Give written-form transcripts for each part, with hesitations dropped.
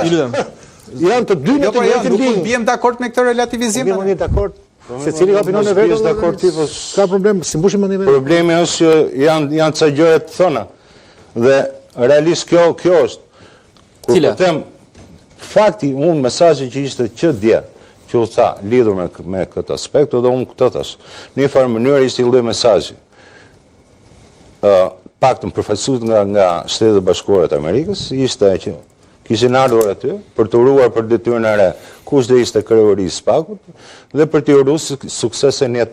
Janë të dy në të njëjtin Nuk linjë. bjem dakord me këtë relativizim. Jemi dakord. Secili ka opinionin e vet. Dakord ti, po ka problem, si mbushim mendin e vet. Problemi është që janë ca gjëra të thëna. Dhe realisht kjo është. Kur po them fakti, unë mesazhi që ishte që dje, që u tha lidhur me këtë aspekt, dhe unë këtë thash. Në një farë mënyrë ishte një lloj mesazhi. Paktën përfaqësuar nga Shtetet Bashkuara të Amerikës, ishte që kishin ardhur aty për të uruar për detyrën e re kush do ishte kryeri i SPAK-ut dhe për të uruar suksesin e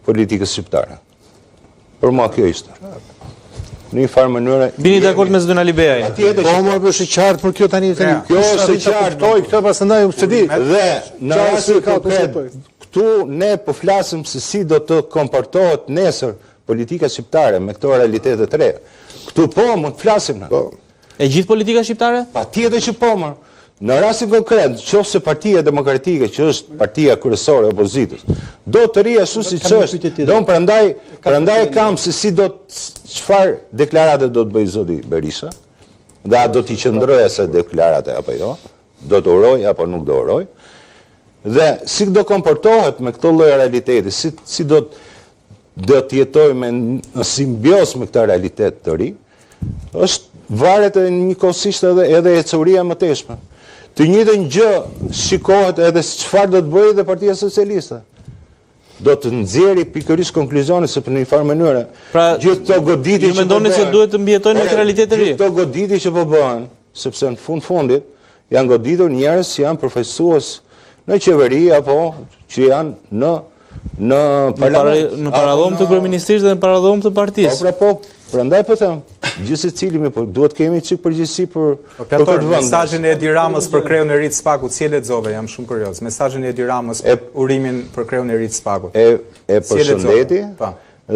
politikës shqiptare. Për mua kjo ishte. Në një farë mënyrë. Bini dakord me Zdon Ali Beaj. Po më është qartë për kjo tani. Kjo është qartë, këtë pastaj se di. Dhe në rastin konkret, këtu ne po flasim se si do të komportohet nesër politika shqiptare me këto realitetet të reja. Këtu po mund të flasim na. E gjithë politika shqiptare? Patjetër që po më. Në rastin konkret, qofse Partia Demokratike, që është partia kryesore e opozitës, do të rri ashtu siç është. Do prandaj kam se si do çfarë deklarate do të bëjë zoti Berisha, dhe a do t'i qëndrojë asaj deklarate apo jo, do të uroj apo nuk do uroj, dhe si do komportohet me këtë lloj realiteti, si do të jetojë në simbios me këtë realitet të ri, është varet e njëkohësisht edhe ecuria më teshme. Të njëjtën gjë shikohet edhe çfarë do të bëjë dhe Partia Socialiste. Do të nxjerrë pikërisht konkluzionin se në një farë mënyrë gjithë këto goditje që mendoni se duhet të mbijetojnë në realitet të ri. Këto goditje që po bëhen, sepse në fundit janë goditur njerëz që janë përfaqësues në qeveri apo që janë në parlament, në paradhom të kryeministrisë dhe në paradhom të partisë. Prandaj po them, gjithsesi cili duhet kemi çik përgjegjësi për këtë vend. Mesazhin e Edi Ramës për kreun e ri të SPAK-ut, si e lexove, jam shumë kurioz. Mesazhin e Edi Ramës për urimin për kreun e ri të SPAK-ut. E përshëndeti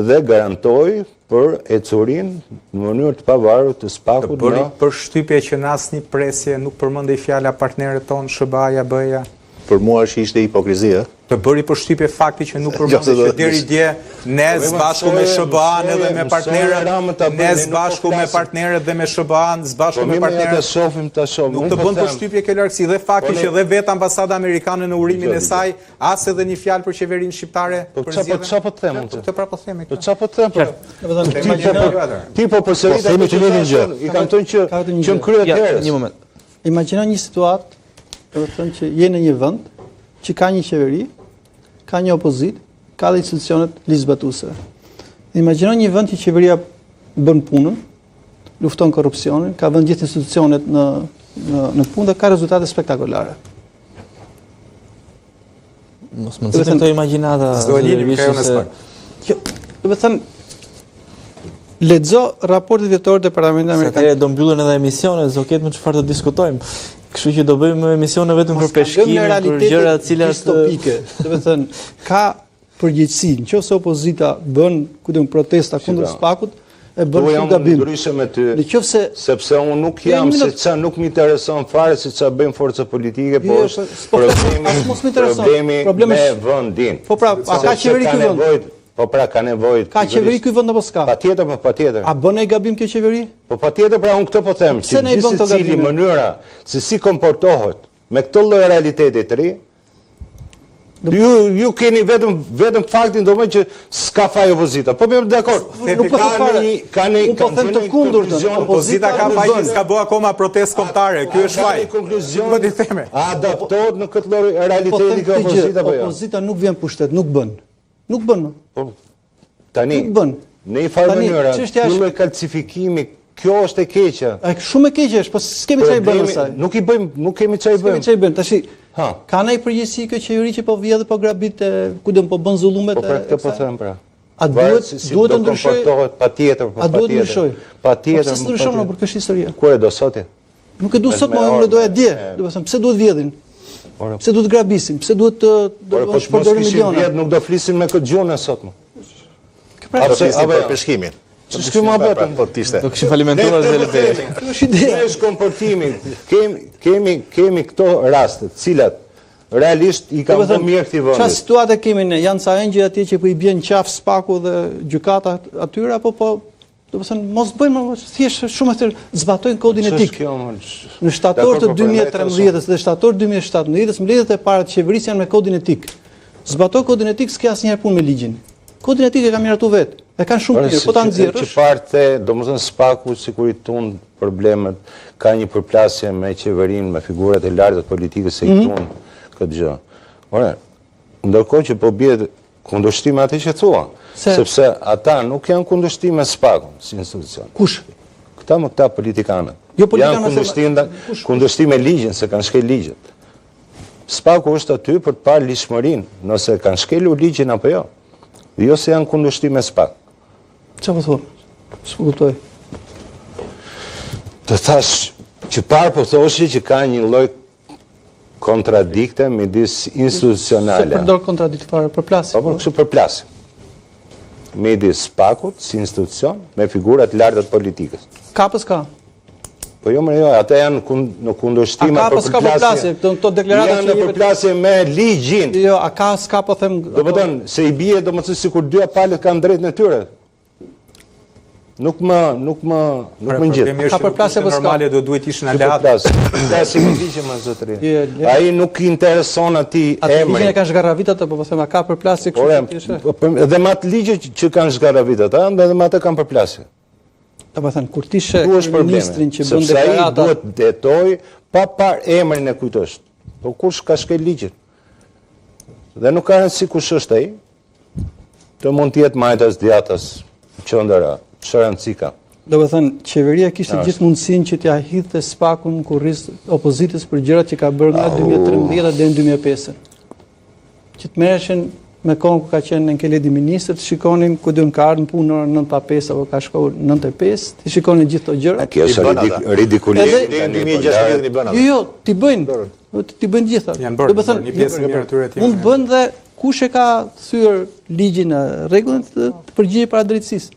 dhe garantoi për ecurinë në mënyrë të pavarur të SPAK-ut. Bëri përshtypje që në asnjë presje nuk përmendej fjala partnerët tonë SBA-ja, BE-ja. Për mua ishte hipokrizia. Të bëri përshtypje fakti që nuk përmendej që deri dje ne bashku me SBA-n edhe me partnerët, ne bashku me partnerët dhe me SBA-n, bashku me partnerët. Nuk të bën përshtypje kjo largësi dhe fakti që dhe vetë ambasada amerikane në urimin e saj as edhe një fjalë për qeverinë shqiptare për zgjedhjen. Po çfarë po them? Këtë pra po them. Po çfarë po them? Ti po përsërit themi që një gjë. I kam thënë që në kryet herës. Një moment. Imagjino një situatë, do të thënë që je në një vend që ka një qeveri, ka një opozit, ka dhe institucionet ligjzbatuese. Imagjino një vend që qeveria bën punën, lufton korrupsionin, ka vënë gjithë institucionet në punë dhe ka rezultate spektakolare. Mos më nxitën këto imagjinata. Do të thënë lexo raportet vjetore të Parlamentit Amerikan. Se do mbyllen edhe emisionet, do ketë më çfarë të diskutojmë. Kështu që do bëjmë emisione vetëm për peshkimin, për gjëra të cilat distopike. Do të thënë, ka përgjegjësi, nëse opozita bën protesta kundër SPAK-ut, e bën shumë gabim. Ndryshe me ty, sepse unë nuk jam se ça nuk më intereson fare se ça bëjnë forca politike, po është problemi me vendin. Po pra, a ka qeveri ky vend? Po pra ka nevojë. Ka qeveri ky vend apo s'ka? Patjetër, po patjetër. A bën ai gabim kjo qeveri? Po patjetër, pra unë këtë po them, që gjithsecili mënyra se si komportohet me këtë lloj realiteti të ri, ju keni vetëm faktin domethënë që s'ka faj opozita. Po jam dakord. Nuk po kanë unë po them të kundërtën. Opozita ka faj që s'ka bë akoma protestë kombëtare. Ky është faj. Konkluzion do t'i theme. A adaptohet në këtë lloj realiteti kjo opozita apo jo? Opozita nuk vjen pushtet, nuk bën. Nuk bën. Po tani nuk bën. Në një farë mënyrë, ky lloj kalcifikimi, kjo është e keqja. Shumë e keqe është, po s'kemi çfarë bëjmë asaj. Nuk i bëjmë, nuk kemi çfarë bëjmë. S'kemi çfarë bëjmë. Tash ka ndaj përgjegjësi kjo qeveri që po vjen dhe po grabit ku do po bën zullumet. Po pra, këtë po them pra. A duhet të ndryshojë? Patjetër, po patjetër. A duhet të ndryshojë? Patjetër. Pse ndryshon për këtë histori? Ku e do sot? Nuk e du sot, më unë doja dje. Do të them, pse duhet vjedhin? Pse duhet grabisin? Pse duhet të shpërdorin miliona? Nuk do flisin me këtë gjunë sot më. A do flisin për peshkimin? Ç'është më bëtën? Do kishim falimentuar ZLB. Kjo është ideja e komportimit. Kemi këto raste, të cilat realisht i kanë bërë mirë këtij vendi. Çfarë situate kemi ne? Janë ca engjëj atje që po i bjen qaf SPAK-u dhe gjykata atyre apo po Do të thënë mos bëjmë thjesht shumë të zbatojnë kodin etik. Në shtator të 2013 dhe shtator 2017 mbledhjet e para të qeverisë janë me kodin etik. Zbatoj kodin etik s'ka asnjëherë punë me ligjin. Kodin etik e ka miratu vetë. E kanë shumë mirë, po ta nxjerrësh. Që parte, domethënë SPAK-u sigurisht tund problemet, ka një përplasje me qeverinë, me figurat e larta të politikës se i tund këtë gjë. Ore, ndërkohë që po bie kundërshtim atë që thua, sepse ata nuk janë kundërshtim me SPAK-un si institucion. Kush? Këta politikanët. Jo politikanët. Janë kundërshtim me ligjin, se kanë shkel ligjet. SPAK-u është aty për të parë ligjshmërinë, nëse kanë shkelur ligjin apo jo. Jo se janë kundërshtim me SPAK. Çfarë po thon? S'u kuptoj. Të thash që parë po thoshi që ka një lloj kontradikte midis institucionale. Se përdor kontradiktuar përplasje. Po kështu përplasje. Midis SPAK-ut si institucion me figurat larta të politikës. Kapës ka. Po jo, ata janë në kundërshtim apo përplasje. Këto deklarata janë në përplasje me ligjin. Jo, s'ka po them. Do të thonë se i bie domethënë sikur dy palët kanë drejtën e tyre. Nuk më ngjit. Ka përplasje apo s'ka? Normale do duhet ishin aleatë. Si më diqë më zotëri. Ai nuk i intereson atij emri. Atë ligjin e kanë zgarravitat apo po them ka përplasje kështu. Edhe me atë ligje që kanë zgarravitat, edhe me atë kanë përplasje. Do të thënë kur ti she ministrin që bën deklarata, duhet detoj pa parë emrin e kujt është. Po kush ka shkel ligjin? Dhe nuk ka rëndësi kush është ai. Të mund të jetë Majtas Djatas, qendra, çfarë rëndësi ka? Do të thënë qeveria kishte gjithë mundësinë që t'ia hidhte SPAK-un kurriz opozitës për gjërat që ka bërë nga 2013 deri në 2005. Që të merreshin me kohën ku ka qenë Nkeledi ministër, të shikonin ku do të ka ardhur në punë në 9:05 apo ka shkuar 9:05, të shikonin gjithë këto gjëra. Kjo është ridikulim. Në 2016 i bën atë. Jo, ti bëjnë. Ti bëjnë gjitha. Do të thënë një pjesë mirë atyre të mund bën dhe kush e ka thyer ligjin në rregullin të përgjigjë para drejtësisë.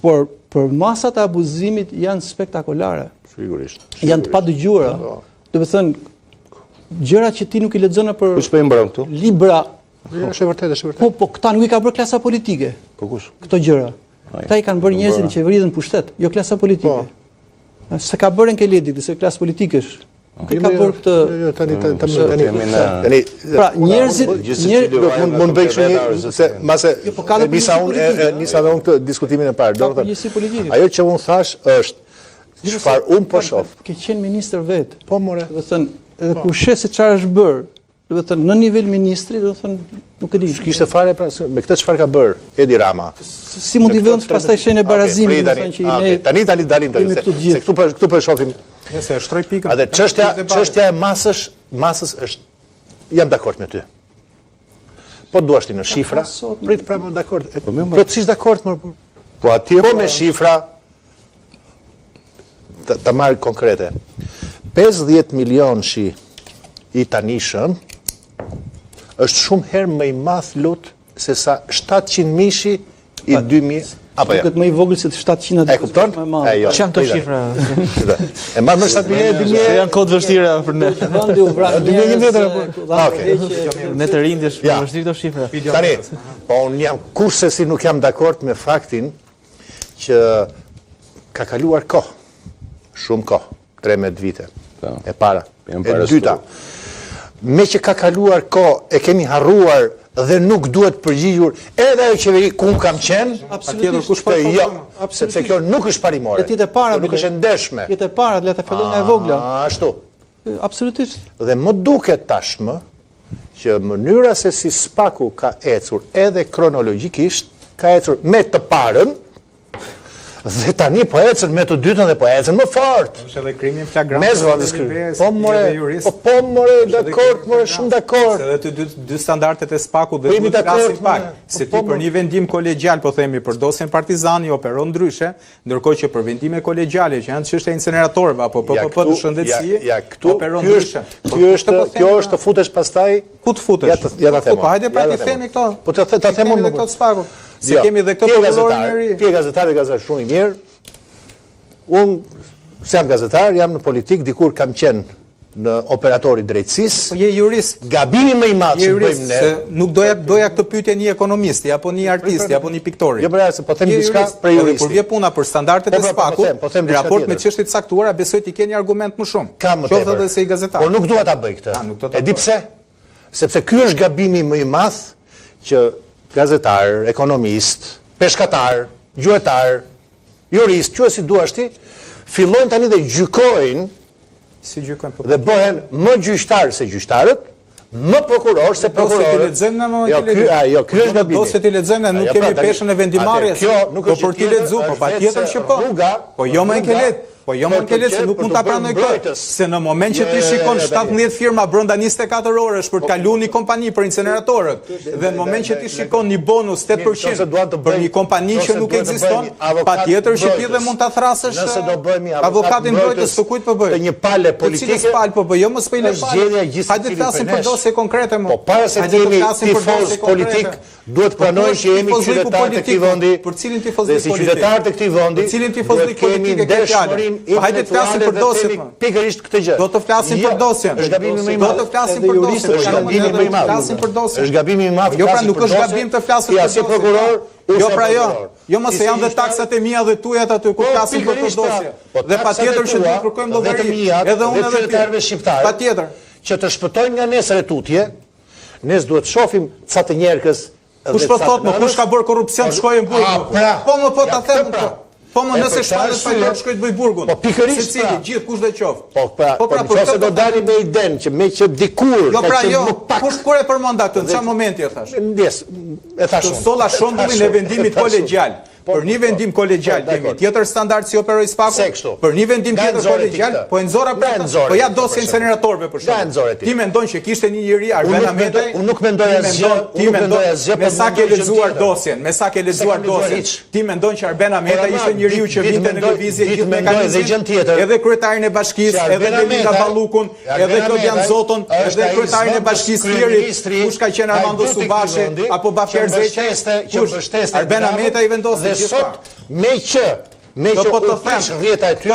Por për masat e abuzimit janë spektakolare. Sigurisht. Janë të padëgjuara. Do të thënë gjërat që ti nuk i lexon për kush po i mbron këtu? Libra. Është vërtet, është vërtet. Po këta nuk i ka bërë klasa politike. Po kush? Këto gjëra. Këta i kanë bërë njerëzit në qeveri dhe në pushtet, jo klasa politike. Se ka bërë Nkeledi, se klasë politikesh. Nuk i ka bërë këtë. Tani. Pra njerëzit mund bëj kështu një se mase nisa unë këtë diskutimin e parë. Do të thotë. Ajo që unë thash është çfarë unë po shoh. Ke qenë ministër vetë. Po more. Do të thënë, edhe kur sheh se çfarë është bërë, do të thënë në nivel ministri, do të thënë nuk e di. Kishte fare pra me këtë çfarë ka bërë Edi Rama. Si mund i vënë pastaj shenjë barazimi, do të thënë që ne tani dalim se këtu po shohim. Nëse e shtroj pikën. Atë çështja e masës është jam dakord me ty. Po duash ti në shifra? Prit pra më dakord. Plotësisht dakord, po atje po me shifra të marrë konkrete. 50 milion shi i tanishëm është shumë herë më i madh lut se sa 700 mishi i 2000 apo jo. Këtë më i vogël se 700. E kupton? Jo. Çan këto shifra? E marr më 700 janë kod vështira për ne. Vendi u vran. 2011. Okej. Ne të rinjtësh për vështirë këto shifra. Tani, po unë jam kurse si nuk jam dakord me faktin që ka kaluar kohë. Shumë kohë, 13 vite. E para. E dyta. Me që ka kaluar kohë e kemi harruar dhe nuk duhet përgjigjur edhe ajo qeveri ku kam qenë, Absolutisht. kush po jo, sepse kjo nuk është parimore. Jetë e para, nuk është e ndeshme. Jetë e para, le të fillojmë nga e vogla. Ashtu. Absolutisht. Dhe më duket tashmë që mënyra se si SPAK-u ka ecur edhe kronologjikisht ka ecur me të parën dhe tani po ecën me të dytën dhe po ecën më fort. Është edhe krimi flagrant. Me zvonës krimi. Po more, dakord, shumë dakord. Edhe të dy standardet e SPAK-ut dhe duhet të flasim pak. Se ti për një vendim kolegjial, po themi, për dosjen Partizani operon ndryshe, ndërkohë që për vendime kolegjiale që janë çështje inceneratorëve apo PPP të shëndetësie, operon ndryshe. Kjo është të futesh pastaj ku të futesh? Ja ta them. Po hajde pra ti themi këto. Po ta them unë këto SPAK-ut. Se kemi dhe këto popullorë njëri. Ti je gazetar dhe gazetar shumë i mirë. Unë jam gazetar, jam në politik, dikur kam qenë në operatori drejtësisë. Je jurist. Gabimi më i madh që bëjmë ne. Nuk doja këtë pyetje një ekonomisti apo një artisti apo një piktori. Jo, pra, se po them diçka për juristin. Kur vje puna për standardet e SPAK-ut, raport me çështjet e caktuara, besoj ti keni argument më shumë. Qoftë edhe se i gazetar. Por nuk dua ta bëj këtë. E di pse? Sepse ky është gabimi më i madh që gazetar, ekonomist, peshkatar, gjuetar, jurist, quaj si duash ti, fillojnë tani dhe gjykojnë dhe bëhen më gjyqtar se gjyqtarët, më prokuror se prokurorët. Jo, ky është gabimi. Do se ti lexojmë, nuk kemi peshën e vendimarrjes. Po për ti lexu, po patjetër që po. Po jo më e ke lehtë. Po jo më ke lehtë se nuk mund ta pranoj këtë. Se në moment që ti shikon 17 firma brenda 24 orësh për të kaluar një kompani për inceneratorët, dhe në moment që ti shikon një bonus 8% për një kompani që nuk ekziston, patjetër që ti dhe mund ta thrasësh avokatin mbrojtës të kujt po bëj. Të një pale politike. Cilës palë po bëj, jo mos po i le palë. Hajde të flasim për dosje konkrete më. Po para se të jemi tifoz politik, duhet pranojmë që jemi qytetarë të këtij vendi. Për cilin tifozë politik? Si qytetarë të këtij vendi, për cilin tifozë politike ke fjalë? Hajde të flasim për dosjen. Pikërisht këtë gjë. Do të flasim për dosjen. Është gabimi më i madh. Do të flasim për dosjen. Është gabimi më i madh. Flasim për dosjen. Është gabimi më i madh. Jo, pra nuk është gabim të flasim për dosjen. Si prokuror, jo pra jo. Jo mos e janë dhe taksat e mia dhe tuajat aty kur flasim për këtë dosje. Dhe patjetër që do të kërkojmë llogari. Edhe unë edhe qytetarëve shqiptarë. Patjetër. Që të shpëtojnë nga nesër e tutje, ne duhet shohim ca të njerëkës. Kush po thot më, kush ka bërë korrupsion të shkojë në burg? Po më po ta them këtë. Po më nëse shpallet fajtor shkoj të bëj burgun. Po pikërisht secili gjithë kush do qoftë. Po pra nëse do dali me iden që me që dikur. Jo pra jo. Kur e përmend atë, në çfarë momenti e thash? Ndjes, e thash. Të solla shembullin e vendimit kolegjial. Për një vendim kolegjial kemi tjetër standard si operoi SPAK-u. Për një vendim tjetër kolegjial, po e nxora për. Po ja dosje inceneratorëve për shkak. Ti mendon që kishte një njeri Arben Ahmetaj? Unë nuk mendoj asgjë. Ti mendon me sa ke lexuar dosjen, me sa ke lexuar dosjen. Ti mendon që Arben Ahmetaj ishte njeriu që vinte në lëvizje gjithë mekanizmin. Edhe kryetarin e bashkisë, edhe Belinda Ballukun, edhe Klodian Zoton, edhe kryetarin e bashkisë Lirit, kush ka qenë Armando Subashi apo Bafer Zeqi, Arben Ahmetaj vendosi sot me që po të them rrjeta e tyre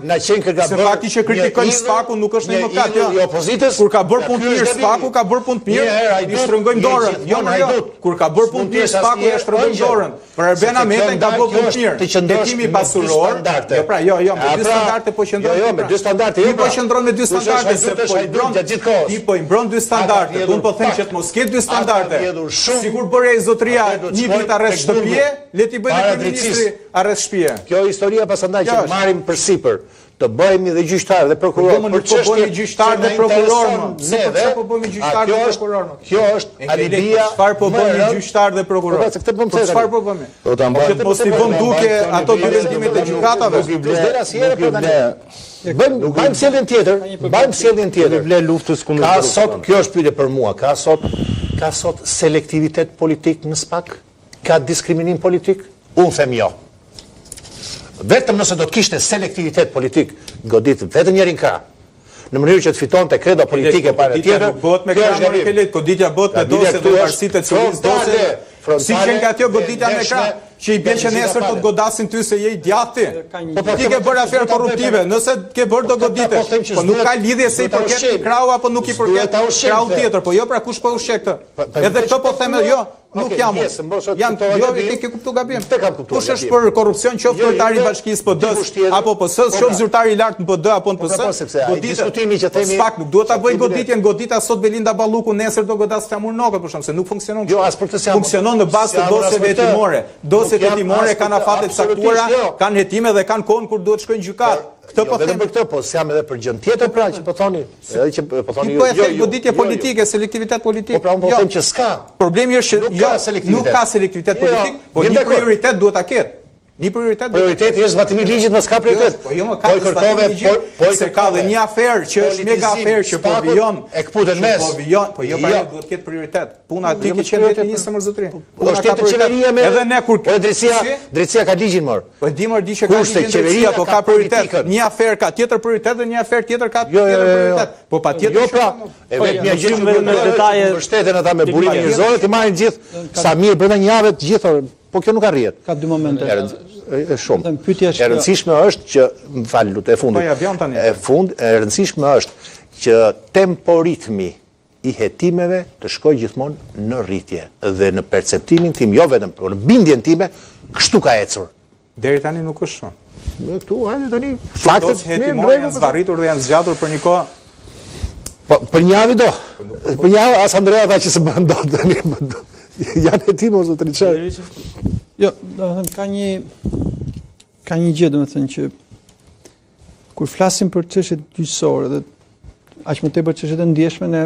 na qenë që ka bërë. Se fakti që kritikojnë SPAK-un nuk është një mëkat, jo. I opozitës kur ka bërë punë të mirë SPAK-u, ka bërë punë të mirë, i shtrëngojmë dorën. Jo, jo. Kur ka bërë punë të mirë SPAK-u, ja shtrëngojmë dorën. Për Arben Ahmetaj ka bërë punë të mirë. Hekimi pasuror. Jo, pra, jo, me dy standarde po qëndron. Jo, me dy standarde. Ti po qëndron me dy standarde se po i mbron gjithkohës. Ti po i mbron dy standarde. Unë po them që të mos ketë dy standarde. Sigur bërë zotëria një vit arrest shtëpie, le ti bëjë kryeministri arrest shtëpie. Kjo historia pasandaj që marrim përsipër të bëhemi dhe gjyqtar dhe prokuror për çështje gjyqtar dhe prokuror neve. Po bëhemi gjyqtar dhe prokuror. Kjo është alibia. Çfarë po bëni gjyqtar dhe prokuror? Çfarë po bëni? Do ta mbajmë. Mos i vëm duke ato dy vendimet e gjykatave. Bëjmë sjelljen tjetër. Vle luftës kundër. Ka sot, kjo është pyetje për mua, ka sot selektivitet politik në SPAK? Ka diskriminim politik? Unë them jo. Vetëm nëse do të kishte selektivitet politik, godit vetëm njërin ka. Në mënyrë që të fitonte kredo politike para tjetër. Goditja bëhet me dosje dhe varësitë të civilizë dosje. Si që nga tjo goditja me ka, që i bjen që nesër të godasin ty se je i djati. Ti ke bërë aferë korruptive, nëse ke bërë do goditesh. Po nuk ka lidhje se i përket krau apo nuk i përket krau tjetër. Po jo, pra kush po ushqe këtë? Edhe këto po theme, jo, nuk jam. Jo, ti ke kuptu gabim. Kush është për korrupsion, qoftë kryetari i bashkisë PD-s apo PS-s, qoftë zyrtari i lartë në PD apo në PS, goditet. SPAK nuk duhet ta bëj goditjen, godita sot Belinda Balluku nesër do godas Flamur Nokët për shkak se nuk funksionon. Jo, as për të se funksionon në bazë të dosjeve hetimore. Dosjet hetimore kanë afate të caktuara, kanë hetime dhe kanë kohën kur duhet shkojnë gjykat. Këtë po them për këtë, po s'jam edhe për gjën tjetër pra që po thoni. Edhe që po thoni jo. Po goditje politike, selektivitet politik. Po pra unë po them që s'ka. Problemi është që nuk ka selektivitet politik, po një prioritet duhet ta ketë. Një prioritet. Prioriteti është zbatimi i ligjit, mos ka prioritet. Po jo më ka zbatimi i ligjit. Po se ka dhe një aferë që është mega aferë që po vijon e kputen mes. Po vijon, po jo pra duhet të ketë prioritet. Puna ti ke qenë vetë ministër mërzotri. Po është të qeveria me. Edhe ne kur drejtësia ka ligjin mor. Po di mor di që ka ligjin qeveria, po ka prioritet. Një aferë ka tjetër prioritet dhe një aferë tjetër ka tjetër prioritet. Po patjetër. Jo pra, e vetë një gjë me detaje mbështeten ata me burim njerëzor, ti marrin gjithë sa mirë brenda një jave të gjithë. Po kjo nuk arrihet. Ka dy momente. Shumë. E rëndësishme është që, më fal lutë, e fundit. Po ja vjen tani. E rëndësishme është që temporitmi i hetimeve të shkoj gjithmonë në rritje. Dhe në perceptimin tim, jo vetëm, por në bindjen time, kështu ka ecur. Deri tani nuk është shumë. Këtu, hajde tani, faktet hetimore janë zvarritur dhe janë zgjatur për një kohë. Po, për një javë do. Për një javë, as Andrea tha që se bën dot tani. Janë hetime ose të riçar. Jo, ka një gjë, domethënë që kur flasim për çështjet gjyqësore dhe aq më tepër çështjet e ndjeshme, ne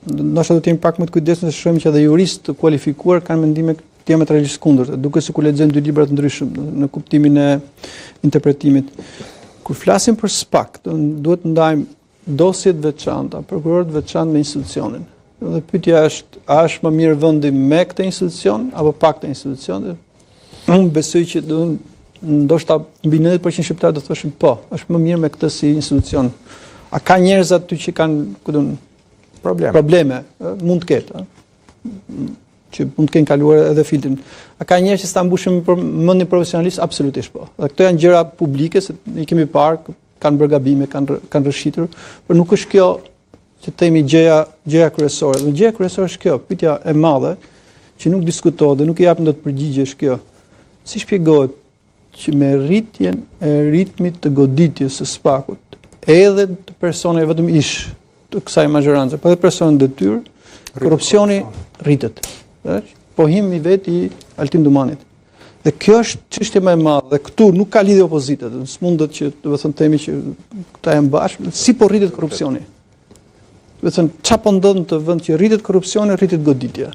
ndoshta do të jemi pak më të kujdesshëm se shohim që edhe juristë të kualifikuar kanë mendime diametralisht kundërta, duke sikur lexojnë dy libra të ndryshëm në kuptimin e interpretimit. Kur flasim për SPAK, duhet të ndajmë dosjet veçanta, prokurorët veçantë me institucionin. Dhe pyetja është, a është më mirë vendi me këtë institucion apo pa këtë institucion? Unë besoj që ndoshta mbi 90% shqiptarë do thoshin po, është më mirë me këtë si institucion. A ka njerëz aty që kanë probleme? Mund të ketë, që mund të kenë kaluar edhe filtrin. A ka njerëz që sta mbushën për mendin profesionalist? Absolutisht po. Dhe këto janë gjëra publike, se i kemi parë, kanë bërë gabime, kanë rëshitur, por nuk është kjo që themi gjëja kryesore. Dhe gjëja kryesore është kjo, pyetja e madhe që nuk diskutohet dhe nuk i japin dot përgjigje është kjo. Si shpjegohet që me rritjen e ritmit të goditjes së SPAK-ut, edhe të personave vetëm ish të kësaj majorancë, por edhe personave detyrë, korrupsioni rritet. Po him i vet i Altin Dumanit. Dhe kjo është çështja më e madhe, dhe këtu nuk ka lidhje opozita, s'mundet që do të themi që këta janë bashkë, si po rritet korrupsioni. Do të thënë çfarë po ndodh në të vend që rritet korrupsioni, rritet goditja.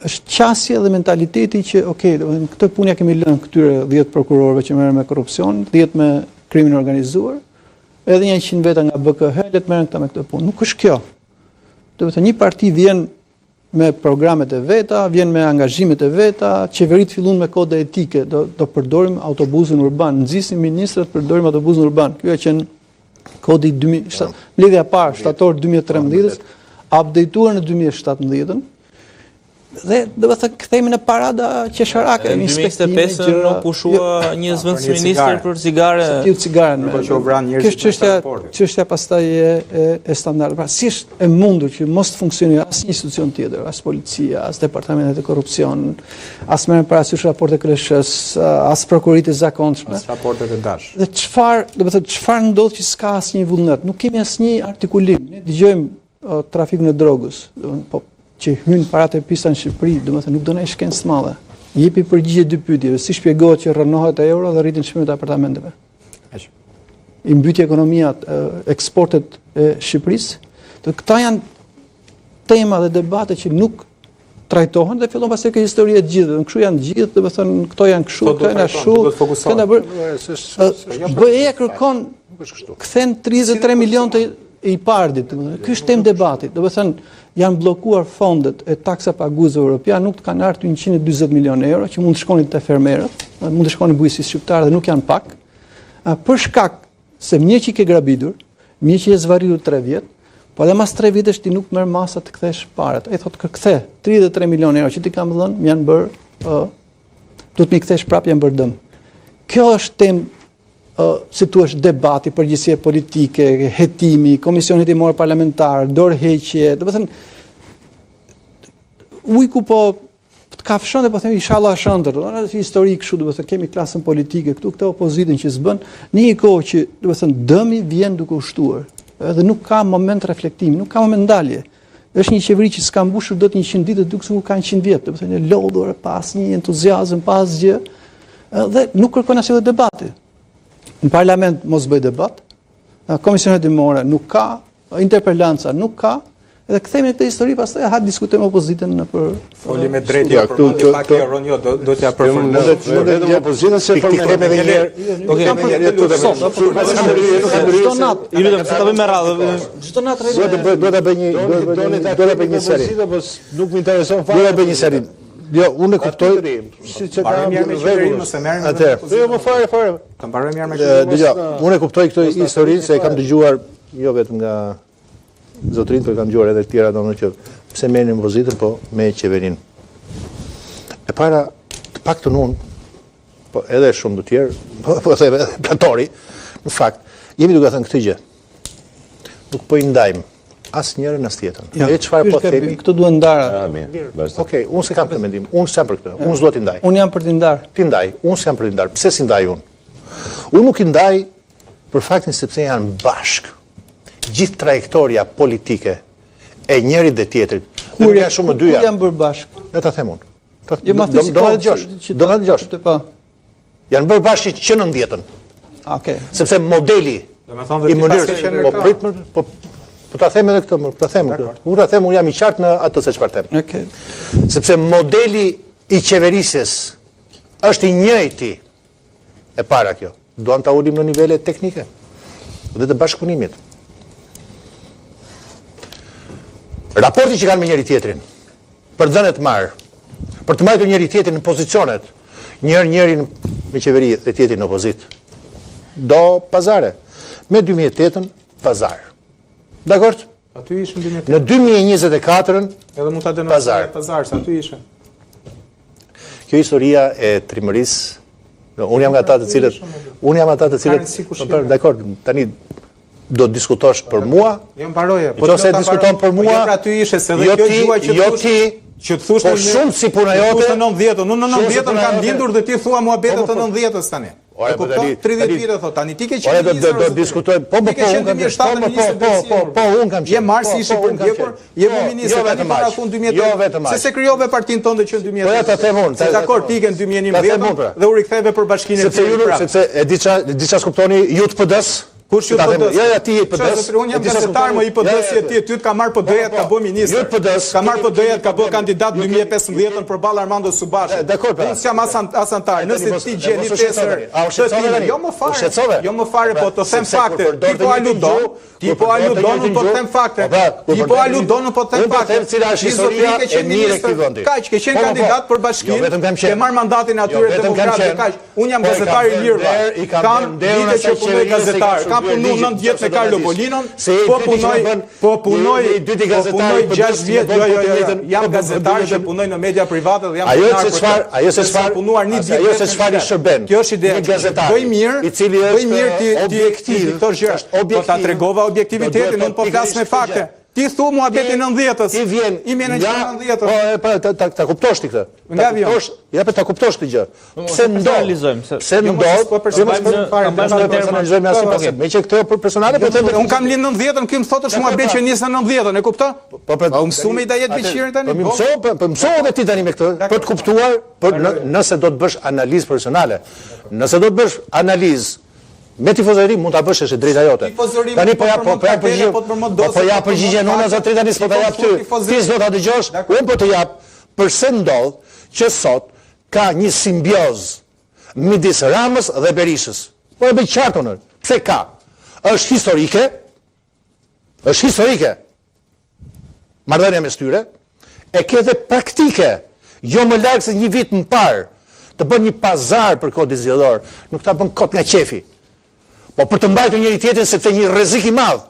Është qasje dhe mentaliteti që, okay, këtë punë ja kemi lënë këtyre 10 prokurorëve që merren me korrupsion, 10 me krimin organizuar, edhe 100 veta nga BKH, le të merren këta me këtë punë. Nuk është kjo. Do të thënë një parti vjen me programet e veta, vjen me angazhimet e veta, qeverit fillun me kode etike, do përdorim autobusin urban, nxisim ministrat, përdorim autobusin urban. Kjo e qenë kodi mbledhja e parë, shtator 2013, updateuar në 2017. Dhe do të thënë kthehemi në parada qesharake, në 2025 nuk pushua një zëvendësministër për cigare. Kjo është çështja pastaj e standardit. Pra si është e mundur që mos të funksionojë asnjë institucion tjetër, as policia, as departamentet e korrupsion, as merren parasysh raportet e KLSH-s, as prokuroritë e zakonshme, as raportet e dash. Dhe çfarë ndodh që s'ka asnjë vullnet? Nuk kemi asnjë artikulim. Ne dëgjojmë trafikun e drogës, po që hynë paratë e pista në Shqipëri, domethënë nuk do na shkencë të madhe. Jepi përgjigje dy pyetjeve, si shpjegohet që rrënohet euro dhe rritin çmimet e apartamenteve. I mbyty ekonomia, eksportet e Shqipërisë. Këta janë tema dhe debate që nuk trajtohen dhe fillon pastaj kjo histori e gjithë. Kështu janë gjithë, domethënë këto janë kështu, këto janë ashtu. Këta BE kërkon kthen 33 milionë i pardit. Ky është temë debati. Domethënë janë bllokuar fondet e taksa paguesve europian, nuk kanë ardhur 140 milionë euro që mund të shkonin te fermerët, mund të shkonin bujqësisë shqiptare dhe nuk janë pak. Për shkak se mirë që i ke grabitur, mirë që je zvarritur 3 vjet, po edhe mas 3 vitesh ti nuk merr masa të kthesh parat. Ai thotë kthe 33 milionë euro që ti kam dhënë, janë bërë do të më kthesh prapë, janë bërë dëm. Kjo është temë si tu është debati, përgjegjësia politike, hetimi, komisioni hetimor parlamentar, dorëheqje, do të thënë ujku po të kafshon dhe po themi inshallah shëndër, do të thënë histori kështu, do të thënë kemi klasën politike këtu, këtë opozitën që s'bën, në një kohë që do të thënë dëmi vjen duke u shtuar, edhe nuk ka moment reflektimi, nuk ka moment ndalje. Është një qeveri që s'ka mbushur dot 100 ditë, duke sikur ka 100 vjet, do të thënë lodhur pas një entuziazëm, pas gjë, dhe nuk kërkon asnjë debati. Në parlament mos bëj debat, komisionet hetimore nuk ka, interpellanca nuk ka, edhe kthehemi në këtë histori, pastaj ha diskutojmë opozitën në për foli me drejtë për pak e Ronjo do t'ja përfundoj. Vetëm opozitën se kthehemi edhe një herë. Çdo natë, i lutem se ta bëjmë me radhë. Çdo natë do ta bëj një seri. Nuk më intereson fare. Do ta bëj një seri. Jo, unë e kuptoj. Siç e kam mirë me qeverinë, mos e merrem. Jo, më fare. Ta mbaroj mirë me qeverinë. Dgjoj, unë e kuptoj këtë historinë se e kam dëgjuar jo vetëm nga zotërinë, por kam dëgjuar edhe të tjera domethënë që pse merrin opozitën, po me qeverinë. E para, të paktën unë, po edhe shumë të tjerë, po edhe Platori, në fakt, jemi duke thënë këtë gjë. nuk po i ndajmë as njërën as tjetën. E çfarë po themi? Këto duhet ndara. Okej, unë se kam këtë mendim. Unë s'jam për këtë. Unë s'do t'i ndaj. Unë jam për t'i ndar. Ti ndaj. Unë s'jam për t'i ndar. Pse si ndaj unë? Unë nuk i ndaj për faktin sepse janë bashkë. Gjithë trajektoria politike e njërit dhe tjetrit. Kur janë bërë bashkë? Le ta them unë. Jo, ma thësi Do nga dëgjosh. Janë bërë bashkë që në 90-ën. Okej. Sepse modeli i mënyrës po ta them edhe këtë, po ta them këtë. Unë ta them, unë jam i qartë në atë se çfarë them. Okej. Sepse modeli i qeverisjes është i njëjti e para kjo. Duam ta ulim në nivele teknike dhe të bashkëpunimit. Raporti që kanë me njëri tjetrin, për dhënë të marrë, për të marrë njëri tjetrin në pozicionet, njërin me qeveri dhe tjetrin në opozit. Do pazare. Me 2008-ën, pazar. Dakord? Aty ishën 2008. Në 2024-ën, edhe mund ta denonsoj pazar, sa aty ishën. Kjo historia e trimërisë, unë jam nga ata të cilët, dakord, tani do të diskutosh për mua. Jo mbaroje, po nëse diskuton për mua, jo aty ishe se dhe kjo gjua që të thosh po shumë si puna jote. Në 90-ën, unë në 90-ën kam lindur dhe ti thua muhabetet të 90-ës tani. E kupton 30 vite thot, tani ti ke qenë do diskutoj, po unë kam qenë. Je marsi ishi për ndjekur, je ministër tani para fund 2008. Se se krijove partinë tonë që në 2008. Po ja ta them unë. Se dakord ti ke në 2011 dhe u riktheve për bashkinë e tij. Sepse e di çfarë kuptoni ju të PD-s. Kush ju PD-s? Ja ti i PD-s. Unë jam gazetar, më i PD-s je ti, ty të ka marr PD-ja, ka bë ministër. Ka marr PD-ja, ka bë kandidat 2015-ën përballë Armando Subashi. Dakor, unë jam as antar. Nëse ti gjeni tesër, jo më fare, po të them fakte. Ti po aludon, po të them fakte. Ti po aludon, po të them fakte. Cila është historia e mirë e këtij vendi. Kaq, ke qenë kandidat për bashkinë, ke marr mandatin atyre demokratë, kaq. Unë jam gazetar i lirë. Kam ditë që punoj gazetar. Kam punuar 9 vjet me Carlo Bolinon, po punoj 6 vjet, jam gazetar që punoj në media private dhe jam ajo se çfarë punuar një ditë, ajo se çfarë i shërben. Kjo është ide. Bëj mirë, i cili është objektiv, këto gjëra. Po ta tregova objektivitetin, unë po flas me fakte. Ti thu muhabetin 90-s. Ti vjen. I më në 90-s. Po ta kuptosh ti këtë. Nga vjen. Ja ta kuptosh këtë gjë. Pse ndonjëzojmë? Pse ndonjë? Po personalizojmë asnjë. Me që këtë personale po them un kam lind në 90-ën, ky më thotë është muhabet që nis në 90-ën, e kupton? Po mësuam i ta jetë biçirin tani. Po mësoj edhe ti tani me këtë, për të kuptuar, nëse do të bësh analizë personale. Nëse do të bësh analizë me tifozëri mund ta bësh është drejta jote. Tani po ja përgjigjen unë zotëri tani s'po ta jap ty. Ti s'do ta dëgjosh, unë po të jap përse ndodh që sot ka një simbiozë midis Ramës dhe Berishës. Po e bëj qartë unë. Pse ka? Është historike. Është historike. Marrëdhënia mes tyre e ke dhe praktike. Jo më larg se një vit më parë të bën një pazar për kodin zgjedhor, nuk ta bën kot nga qefi. Po për të mbajtur njëri tjetrin sepse një rrezik i madh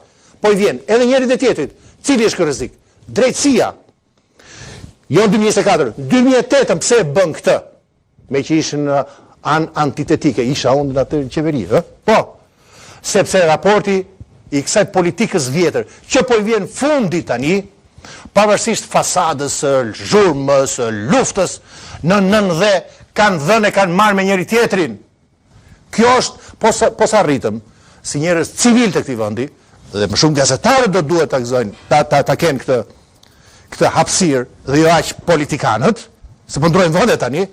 po i vjen edhe njërit dhe tjetrit. Cili është ky rrezik? Drejtësia. Jo 2024, 2008 pse e bën këtë? Me që ishin antitetike, isha unë në atë qeveri, Po. Sepse raporti i kësaj politikës vjetër, që po i vjen fundi tani, pavarësisht fasadës, zhurmës, luftës, në nëndhe kanë dhënë e kanë marrë me njëri tjetrin. Kjo është, po sa rritëm, si njerëz civil të këtij vendi, dhe më shumë gazetarët do duhet ta gëzojnë, ta kenë këtë hapësirë dhe jo aq politikanët, se po ndrojnë vende tani,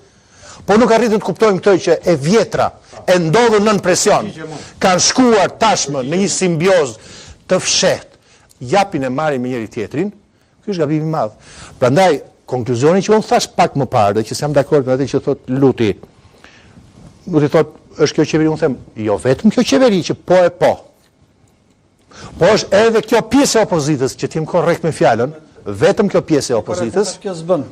po nuk arritën të kuptojnë këtë që e vjetra, e ndodhur nën presion, kanë shkuar tashmë në një simbiozë të fshehtë, japin e marrin me njëri tjetrin, ky është gabim i madh. Prandaj konkluzioni që unë thash pak më parë, dhe që s'jam dakord me atë që thot Luti thot është kjo qeveri, unë them, jo vetëm kjo qeveri që po e po. Po është edhe kjo pjesë e opozitës, që t'jem korrekt me fjalën, vetëm kjo pjesë e opozitës. Kjo s'bën.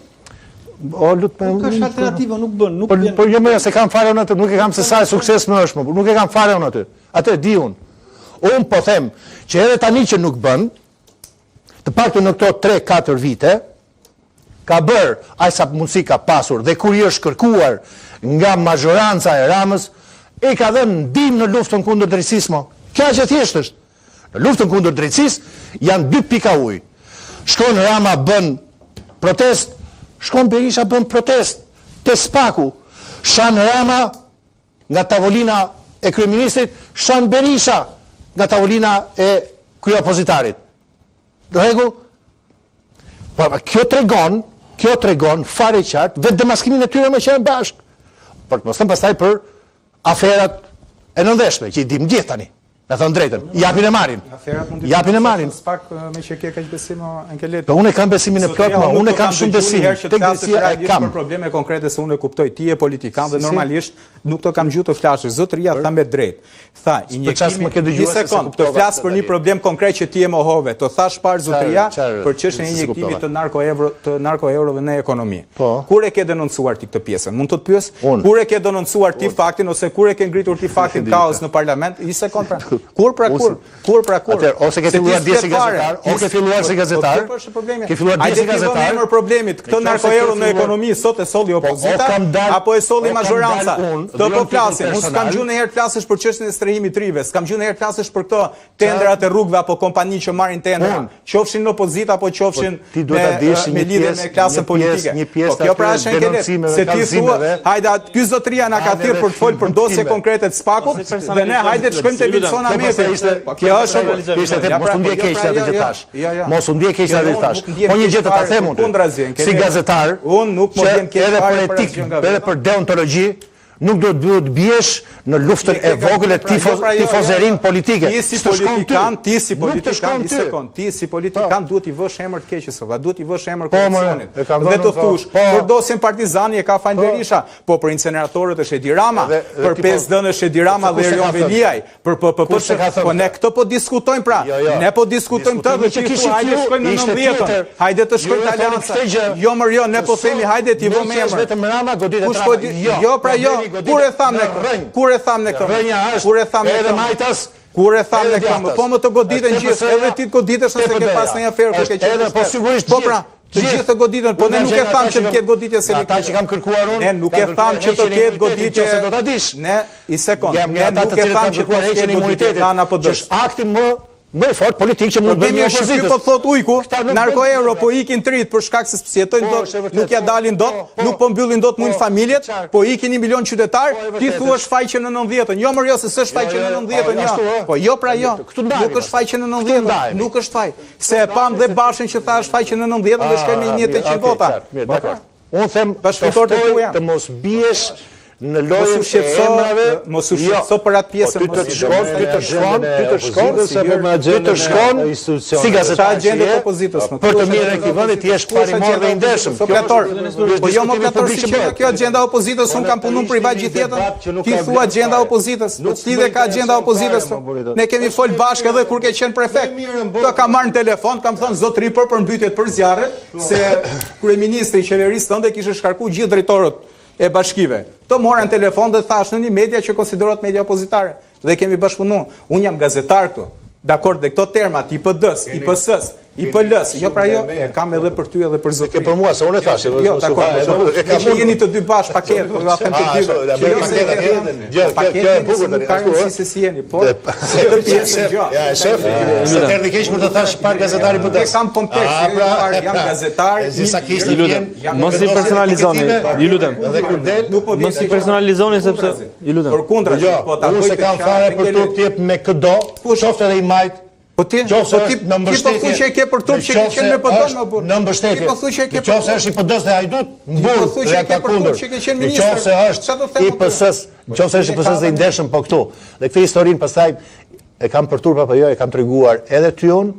Nuk është alternativë, nuk bën, nuk bën. Po jo më se kam fare unë atë, nuk e kam se sa sukses më është më, nuk e kam fare unë atë. Atë di unë. Unë po them që edhe tani që nuk bën, të paktën në këto 3-4 vite, ka bërë aq sa mundësi ka pasur dhe kur i është kërkuar nga mazhoranca e Ramës, e ka dhënë ndihmë në luftën kundër drejtësisë. Kjo që thjesht është. Në luftën kundër drejtësisë janë 2 pika ujë. Shkon Rama bën protest, shkon Berisha bën protest te Spaku. Shan Rama nga tavolina e kryeministrit, shan Berisha nga tavolina e kryeopozitarit. Rregull? Po kjo tregon fare qartë vetë demaskimin e tyre me qenë bashkë. Por të mos them pastaj për aferat e nëndeshme, që i dim gjithë tani. Me thënë drejtën, japin e marrin. Japin e marrin. Pak me që ke kaq besim Ankelet. Po unë kam besimin e plot, unë kam shumë besim. Tek drejtësia e kam për probleme konkrete se unë e kuptoj. Ti je politikan dhe normalisht nuk të kam gjuhë të flasësh. Zotëria tha me drejt. Tha, një sekond, të flas për një problem konkret që ti e mohove. Të thash parë zotëria për çështjen e injektimit të narko-eurove në ekonomi. Kur e ke denoncuar ti këtë pjesën? Mund të të pyes? Kur e ke denoncuar ti faktin ose kur e ke ngritur ti faktin kaos në parlament? Një sekond pra. Kur? Atëherë, ose ke filluar dje si gazetar, ose ke filluar si gazetar. Ke filluar dje si gazetar. Ai emër problemit, këtë narko-euro në ekonomi sot e solli opozita apo e solli mazhoranca. Do po flasim, unë s'kam gjuhë ndonjëherë të flasësh për çështjen e strehimit të rive, s'kam gjuhë ndonjëherë të flasësh për këto tendrat e rrugëve apo kompani që marrin tendra, qofshin në opozitë apo qofshin me lidhje me klasën politike. Po kjo pra është Ankelet, se ti thua, hajde ky zotëria na ka thirrur për të folur për dosje konkrete të Spakut dhe ne hajde të shkojmë te Wilson Kjo është mos u ndje keq atë që thash. Mos u ndje keq atë që thash. Po një gjë të ta them unë. Si gazetar, unë nuk më vjen keq edhe për etikë, edhe për deontologji, nuk do të duhet biesh në luftën e vogël e tifozerin politike. Ti si politikan duhet i vësh emër të keqës, duhet i vësh emër korrupsionit. Dhe të thush, për dosjen Partizani e ka fal Berisha, po për inceneratorët është Edi Rama, për 5D është Edi Rama dhe Erion Veliaj, për po ne këtë po diskutojmë pra. Ne po diskutojmë këtë dhe që hajde shkojmë në 90-ën. Hajde të shkojmë te Alianca. Jo më jo, ne po themi hajde ti vëmë emër. Vetëm Rama godit e trapë. Jo pra jo. Kur e tham ne këtë? Kur e tham ne këtë? Edhe majtas. Kur e tham ne këtë? Po më të goditen gjithë, edhe ti të goditesh nëse ke pas një aferë kur ke qenë. Po sigurisht. Po pra, të gjithë të goditen, po ne nuk e tham që të ketë goditje selektive. Ata që kam kërkuar unë. Ne nuk e tham që të ketë goditje se do ta dish. Ne, i sekond. Ne nuk e tham që të ketë imunitet apo do. Është akti më i fortë politik që mund të bëjë opozita. Po thot ujku, narko-euro po ikin trit për shkak se s'jetojnë dot, nuk ja dalin dot, nuk po mbyllin dot mund familjet, po ikin 1 milion qytetar, ti thua shfaqje në 90-ën. Jo më jo se s'është shfaqje në 90-ën, jo. Po jo pra jo. Nuk është shfaqje në 90-ën, nuk është faj. Se e pam dhe Bashën që tha shfaqje në 90-ën dhe shkojmë në 100 vota. Unë them të mos biesh në lojën e emrave, mos u shqetëso për atë pjesën, ty të shkon si gazetar që je për të mirën e këtij vendi ti je parimor dhe i ndershëm. Po jo më plator si kjo agjenda e opozitës, un kam punuar privat gjithë jetën. Ti thua agjenda e opozitës, ti dhe ka agjenda e opozitës. Ne kemi fol bashkë edhe kur ke qenë prefekt. Do kam marrë në telefon, kam thënë zotëri për mbytyet për zjarret, se kryeministri i qeverisë tënde kishte shkarkuar gjithë drejtorët e bashkive. Të morën telefon dhe thash në një media që konsiderohet media opozitare. Dhe kemi bashkëpunuar. Unë jam gazetar këtu. Dakor, dhe këto termat, IPD-s, IPS-s, IPL-s, jo pra jo, kam edhe për ty edhe për zotin. Ke për mua, se unë e thashe. Jo, dakor, që jeni të dy bashkë paket, po them të dy. Paketë e bukur tani, ashtu si jeni, po. Këtë pjesë, ja, shef, se erdhi keq për të thash par gazetari për të. Kam kontekst, jam gazetar. Mos i personalizoni, ju lutem. Edhe kur del, mos i personalizoni sepse ju lutem. Përkundra, po ta bëj. Unë se kam fare për të jep me këdo, qoftë edhe i majt. Po ti po në mbështetje. Po thuaj që ke për turp që ke qenë me PD më burr. Në mbështetje. Po thuaj që ke. Nëse është i PD-s dhe Hajdut, mburr. Po thuaj që ke për turp që ke qenë ministër. Nëse është i PS-s, nëse është i PS-s dhe i ndershëm po këtu. Dhe këtë historinë pastaj e kam për turp apo jo, e kam treguar edhe ty unë,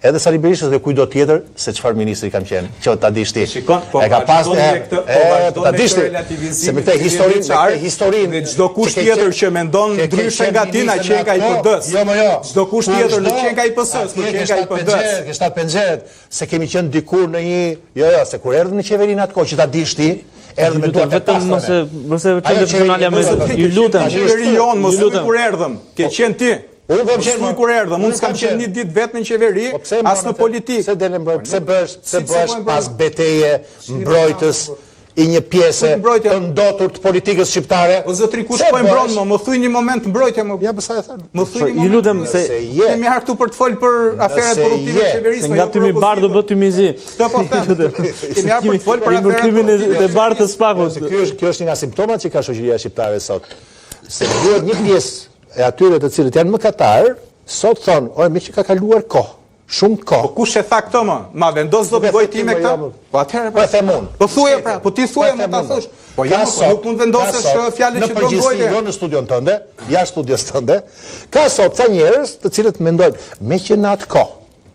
edhe Sali Berishës dhe kujdo tjetër se çfarë ministri kam qenë. Që ta dish ti. E ka pas ta dish ti. Se me këtë historinë dhe çdo kush tjetër që mendon ndryshe nga ti na qen ka i PD-s. Jo, jo. Çdo kush tjetër nuk qen ka i PS-s, nuk qen ka i PD-s. Ke shtat penxhet se kemi qenë dikur në një, jo, se kur erdhën në qeverinë atë kohë që ta dish ti, erdhën me duart vetëm mos e çelë personalja me ju lutem. Qeverion mos kur erdhëm. Ke qen ti. Unë kam qenë kur erdhëm, unë s'kam qenë një ditë vetë në qeveri, as në politikë. Pse bësh pas beteje mbrojtës i një pjese të ndotur të politikës shqiptare. O zotri, kush po e mbron më thuj një moment mbrojtje më. Ja, sa e thënë. Më thuj një moment. Ju lutem se kemi ardhur këtu për të folur për aferet korruptive të qeverisë. Nga Tymi Bardh do bë Tymizi. Këtë po them. Kemi ardhur për të folur për aferet e Bardh të Spakut. Kjo është një nga simptomat që ka shoqëria shqiptare sot. Se duhet një pjesë e atyre të cilët janë mëkatar, sot thonë, ore, me që ka kaluar kohë. Shumë kohë. Po kush e tha këto më? Ma vendos do të bëj ti me këtë? Po atëherë po e them unë. Po thuaj pra, po ti thuaj më ta thosh. Po ja nuk mund vendosesh fjalën që do të bëj. Jo në studion tënde, jashtë studios tënde, ka sot ca njerëz të cilët mendojnë me që në atë kohë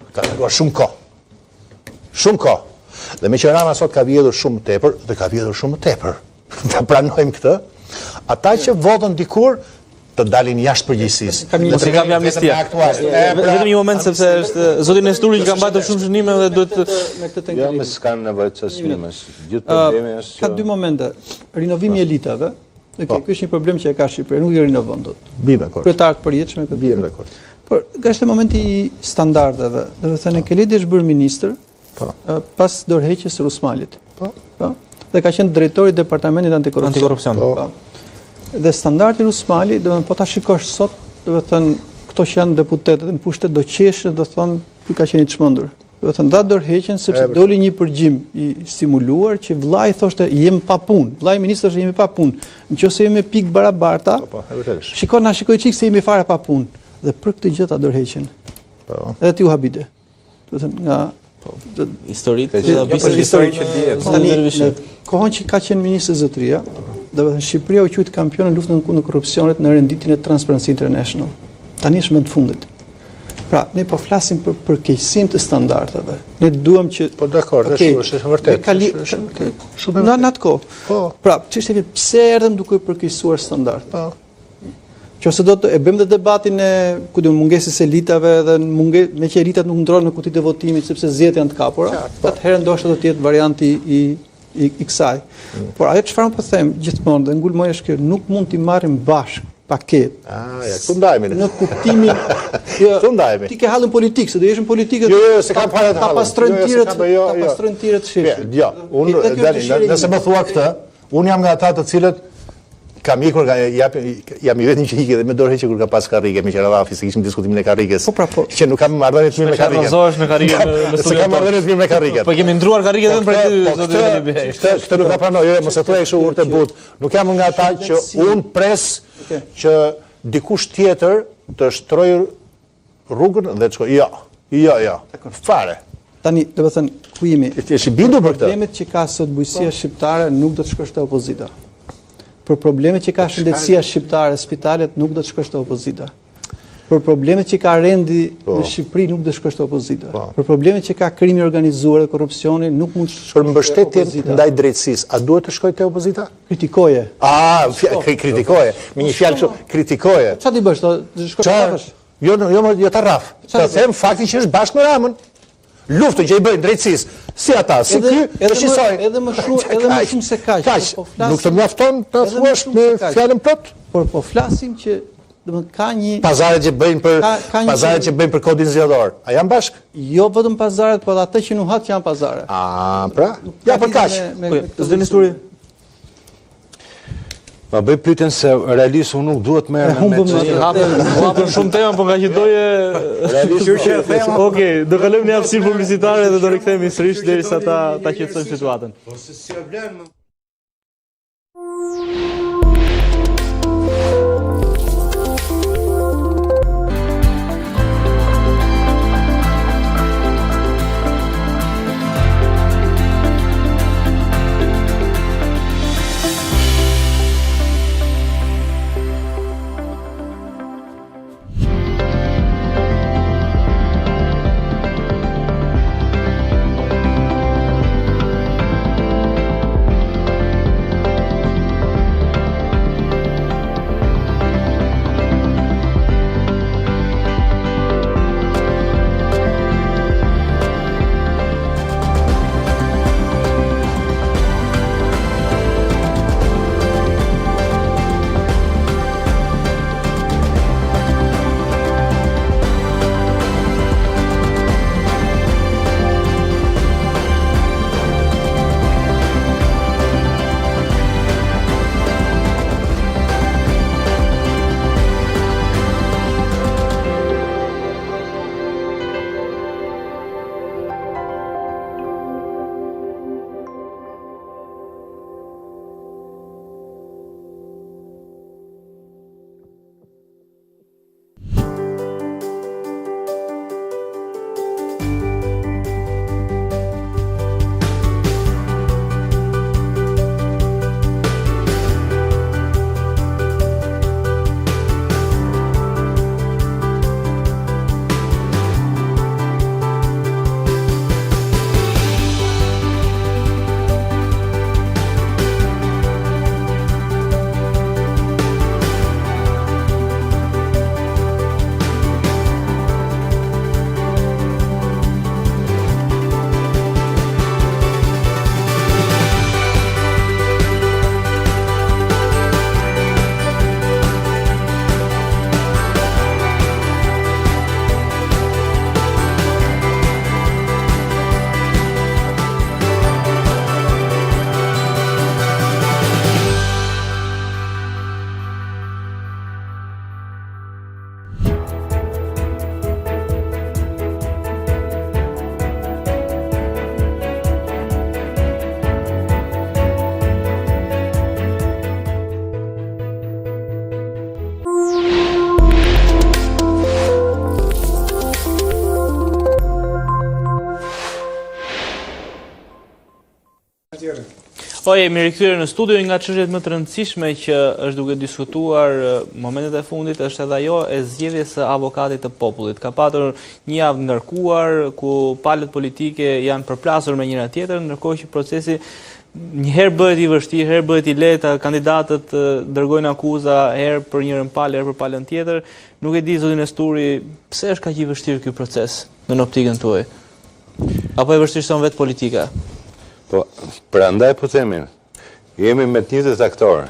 ka kaluar shumë kohë. Shumë kohë. Dhe me që Rama sot ka vjedhur shumë tepër dhe ka vjedhur shumë tepër. Ta pranojmë këtë. Ata që votën dikur të dalin jashtë përgjegjësisë. Mos i kam amnistia. Vetëm një moment sepse është zoti Nesturi që ka mbajtur shumë shënime dhe duhet me këtë tenkim. Jo, më s'kan nevojë të shënimesh. Gjithë problemi është ka dy momente. Rinovimi i elitave. Ky është një problem që e ka Shqipëria, nuk i rinovon dot. Bim dakord. Kryetarët përjetshëm këtë. Bim dakord. Por ka është momenti i standardeve. Do të thënë Keledi është bërë ministër pas dorëheqjes së Rusmalit. Po. Dhe ka qenë drejtori i departamentit antikorrupsion. Dhe standardi Rusmali, do të thënë po ta shikosh sot, do të thënë këto që janë deputetët në pushtet do qeshë, do të thonë ky ka qenë i çmendur. Do të thënë da dorëheqjen sepse doli një përgjim i stimuluar që vllai thoshte jem pa punë. Vllai ministri thoshte jemi pa punë. Nëse jemi pikë barabarta, shikoj çik se jemi fare pa punë. Dhe për këtë gjë ta dorëheqjen. Po. Edhe ti u habite. Do të thënë nga historitë, histori që dihet. Tani kohën që ka qenë ministri Zotria, do të thënë Shqipëria u quajt kampion në luftën kundër korrupsionit në renditjen e Transparency International. Tani është më të fundit. Pra, ne po flasim për përkeqësinë të standardeve. Ne duam që po dakord, është vërtet. Shumë në atë kohë. Po. Pra, çështja është pse erdhëm duke përkeqësuar standard. Po. Qose do të e bëjmë dhe debatin e mungesës elitave dhe me që elitat nuk ndrohen në kutitë e votimit sepse zgjedhjet janë të kapura, atëherë ndoshta do të jetë varianti i kësaj. Por ajo çfarë po them gjithmonë dhe ngulmoj është që nuk mund t'i marrim bashkë paketë. Ku ndajemi ne? Në kuptimin ku ndajemi? Ti ke hallën politik, se do jesh në politikë. Jo, se kam fare të hallën. Ta pastrojnë tirët shirë. Jo, unë nëse më thua këtë, unë jam nga ata të cilët kam ikur jam i vetëm që ikë dhe me dorë heqë kur ka pas Karrige, me Qeradhafi, se kishim diskutimin e Karriges. Që nuk kam marrëdhënie të mirë me Karrigen. Zohesh me Karrigen në studio. Kam marrëdhënie të mirë me Karrigen. Po kemi ndruar Karrigen edhe për ty zotë Bihej. Këtë nuk e pranoj, jo, mos e thuaj kështu urtë but. Nuk jam nga ata që un pres që dikush tjetër të shtrojë rrugën dhe të shkojë. Jo. Fare. Tani, do të thënë, ku jemi? Ti je i bindur për këtë? Problemet që ka sot bujësia shqiptare nuk do të shkosh te opozita. Për problemet që ka shëndetësia shqiptare, spitalet nuk do të shkosh te opozita. Për problemet që ka rendi në Shqipëri nuk do të shkosh te opozita. Për problemet që ka krimi organizuar dhe korrupsioni nuk mund të shkosh. Për mbështetjen ndaj drejtësisë, a duhet të shkoj te opozita? Kritikoje. Kritikoje. Me një fjalë kështu, kritikoje. Çfarë ti bësh? Do shkosh të rrafësh? Jo ta rraf. Të them faktin që është bashkë me Ramën. Luftën që i bëjnë drejtësisë, si ata, si ky, të shqisoj. Edhe më shumë se kaq. Nuk të mjafton të thuash me fjalën plot? Por po flasim që domethënë ka një pazaret që bëjnë për kodin zgjedhor. A janë bashk? Jo vetëm pazaret, por ato që nuhat që janë pazare. Pra? Ja për kaq. S'do histori. Ma bëj pyetjen se realisht unë nuk duhet merrem me hapën shumë tema, por nga që doje realisht. Okej, do kalojmë në hapësirë publicitare dhe do rikthehemi sërish derisa ta qetësojmë situatën. Po se si e vlen Jemi rikthyer në studio. Nga çështjet më të rëndësishme që është duke diskutuar momentet e fundit është edhe ajo e zgjedhjes së avokatit të popullit. Ka patur një javë ngarkuar ku palët politike janë përplasur me njëra tjetrën, ndërkohë që procesi njëherë bëhet i vështirë, herë bëhet i lehtë, kandidatët dërgojnë akuza herë për njërin palë, herë për palën tjetër. Nuk e di zotin Nesturi, pse është kaq i vështirë ky proces në optikën tuaj? Apo e vështirëson vetë politika? Po, prandaj po themin, jemi me të njëjtët aktorë.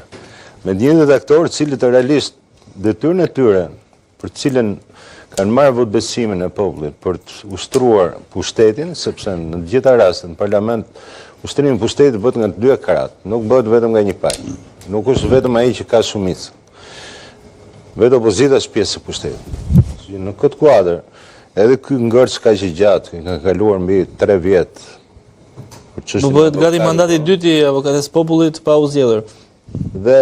Me të njëjtët aktorë, cilët realisht detyrën e tyre, për cilën kanë marrë votbesimin e popullit për të ushtruar pushtetin, sepse në të gjitha rastet në parlament ushtrimi i pushtetit bëhet nga të dy karat, nuk bëhet vetëm nga një palë. Nuk është vetëm ai që ka shumicë. Vetë opozita është pjesë e pushtetit. Në këtë kuadër, edhe ky ngërç kaq i gjatë, ka kaluar mbi 3 vjet. Nuk bëhet gati mandati i dytë i avokates popullit pa u zgjedhur. Dhe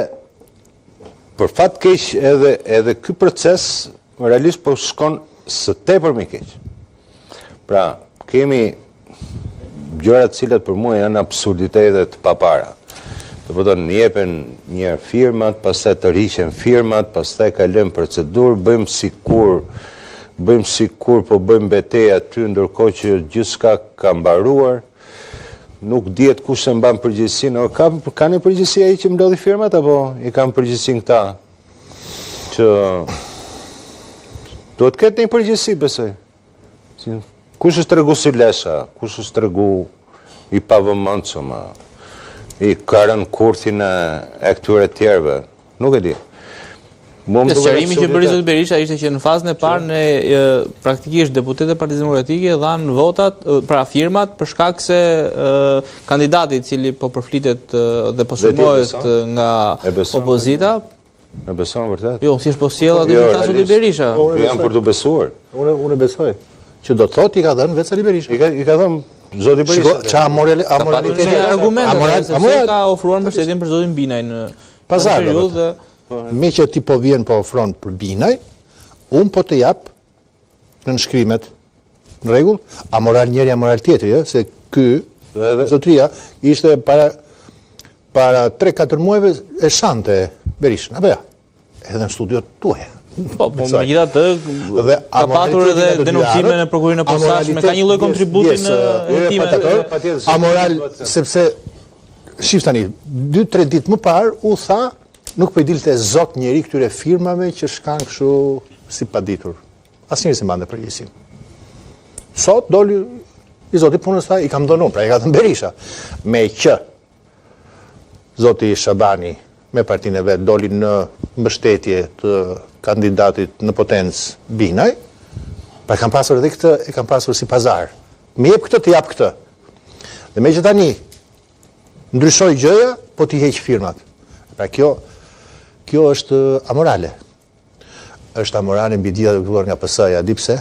për fat keq edhe ky proces realisht po shkon së tepërmi keq. Pra, kemi gjëra të cilat për mua janë absurditete të papara. Do të thonë jepen një firmat, pastaj të rriqen firmat, pastaj kalojmë procedurë, bëjmë sikur po bëjmë betejë aty ndërkohë që gjithçka ka mbaruar. Nuk dihet kush e mban përgjegjësinë, ka një përgjegjësi ai që mblodhi firmat apo i kanë përgjegjësinë këta që duhet të ketë një përgjegjësi, besoj. Kush është tregu si Lesha, kush është tregu i pavëmendshëm, i karën kurthin e këtyre tjerëve, nuk e di. Sqarimi që bëri zoti Berisha ishte që në fazën e parë ne praktikisht deputetët e Partisë Demokratike dhanë votat, pra firmat, për shkak se kandidati i cili po përflitet dhe po sulmohet nga opozita. E beson vërtet? Jo, thjesht po sjell atë që tha zoti Berisha. Jam për të besuar. Unë besoj që do të thotë i ka dhënë vetë zoti Berisha. I ka thënë zoti Berisha. Çfarë moraliteti argumente ka ofruar mbështetjen për zotin Binaj në periudhë. Me që ti po vjen po ofron për Binaj, unë po të jap në nënshkrimet në rregull, a moral njëri, a moral tjetri, se ky zotria ishte para 3-4 muajve e shante Berishën, apo ja, edhe në studiot tuaja. Po, megjithatë ka patur edhe denuncime në prokurorin e posaçme, ka një lloj kontributi në time. A moral, sepse shif tani, 2-3 ditë më parë u tha nuk po i dilte zot njeri këtyre firmave që shkan kështu si paditur. Asnjëri s'e mbante përgjegjësinë. Sot doli i zoti punës tha, i kam dhënë, pra i ka thënë Berisha, me që zoti Shabani me partinë e vet doli në mbështetje të kandidatit në potencë Binaj, pra kam pasur edhe këtë, e kam pasur si pazar. Me jep këtë, të jap këtë. Dhe me që tani ndryshoj gjëja, po t'i heq firmat. Pra kjo është amorale. Është amorale mbi dia dëgjuar nga PS-ja, di pse?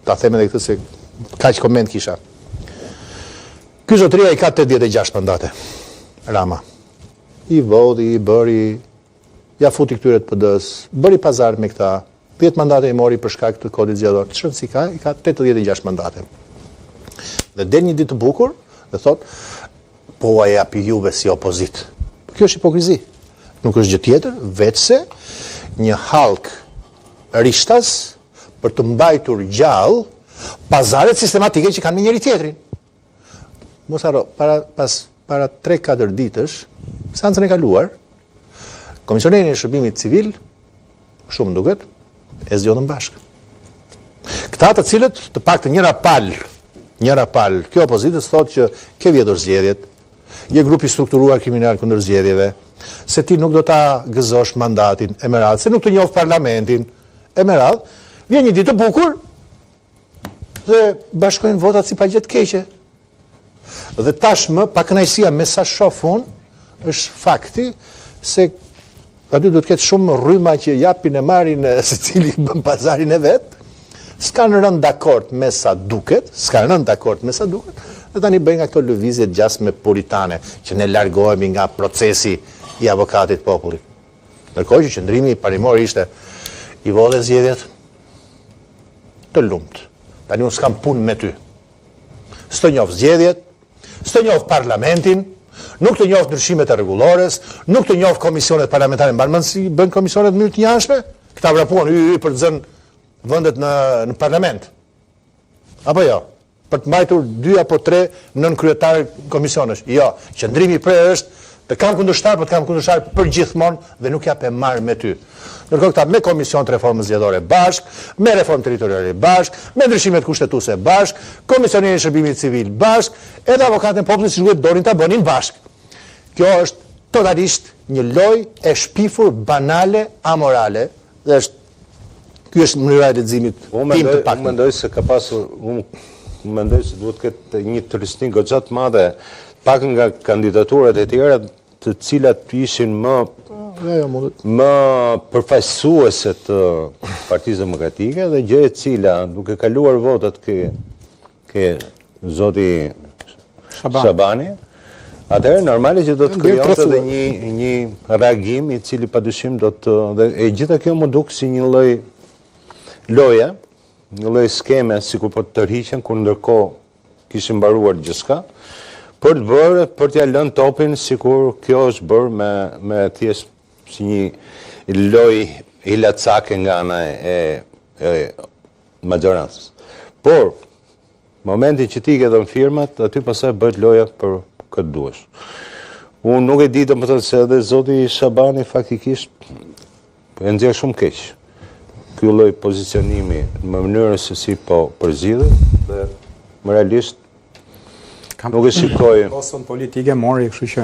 Ta them edhe këtë se kaq koment kisha. Ky zotëria i ka 86 mandate. Rama. I vodi, i bëri, ja futi këtyre të PD-s, bëri pazar me këta. 10 mandate i mori për shkak të kodit zgjedhor. Çfarë si ka? I ka 86 mandate. Dhe del një ditë të bukur dhe thot, po a japi juve si opozit. Kjo është hipokrizi. Nuk është gjë tjetër, vetëse një halk rishtas për të mbajtur gjallë pazaret sistematike që kanë me njëri tjetrin. Mos harro, para 3-4 ditësh, seancën e kaluar, Komisioneri i Shërbimit Civil, shumë duket, e zgjodhën bashkë. Këta të cilët, të paktën njëra palë, kjo opozitës thotë që ke vjetur zgjedhjet, je grupi strukturuar kriminal kundër zgjedhjeve, se ti nuk do ta gëzosh mandatin e me radhë, se nuk të njoh parlamentin e me radhë, vjen një ditë të bukur dhe bashkojnë votat si pa gjë të keqe. Dhe tashmë pakënaqësia me sa shoh unë është fakti se aty do të ketë shumë rryma që japin e marrin secili bën pazarin e vet. S'kan rënë dakord me sa duket, dhe tani bëjnë nga këto lëvizje gjasme puritane, që ne largohemi nga procesi i avokatit popullit. Ndërkohë që qëndrimi parimor ishte i vodhe zgjedhjet të lumt. Tani unë s'kam punë me ty. S'të njoh zgjedhjet, s'të njoh parlamentin, nuk të njohë ndryshimet e rregullores, nuk të njohë komisionet parlamentare, mban mend si bën komisionet në mënyrë të jashtme, këta vrapuan për të zënë vendet në parlament. Apo jo? Për të mbajtur 2 apo 3 nën kryetar komisionesh. Jo, qëndrimi i prerë është të kam kundërshtar, po të kam kundërshtar për gjithmonë dhe nuk jap e marr me ty. Ndërkohë këta me komision të reformës zgjedhore bashk, me reformë territoriale bashk, me ndryshimet kushtetuese bashk, komisionin e shërbimit civil bashk, edhe avokatën e popullit si duhet dorin ta bënin bashk. Kjo është totalisht një lojë e shpifur, banale, amorale, dhe ky është mënyra e leximit tim të pak. Unë mendoj se ka pasur, unë mendoj se duhet ketë një turistik goxha të madhe, pak nga kandidaturat e tjera të cilat ishin më përfaqësuese të Partisë Demokratike dhe gjë e cila duke kaluar votat ke zoti Shabani, atëherë normale që do të krijonte edhe një reagim i cili padyshim do të dhe e gjitha kjo më duk si një lloj loje, një lloj skeme sikur po të tërhiqen kur ndërkohë kishin mbaruar gjithçka. Për të bërë, për t'ja lënë topin, sikur kjo është bërë me thjesht si një loj hilacake nga ana e majorancës. Por, momentin që ti ke dhënë firmat, aty pastaj bëhet loja për këtë duhesh. Unë nuk e di domethënë se edhe zoti Shabani faktikisht e nxjerr shumë keq. Ky lloj pozicionimi në mënyrën se si po përzidhet dhe më realisht nuk e shikoj. Koston politike mori, kështu që.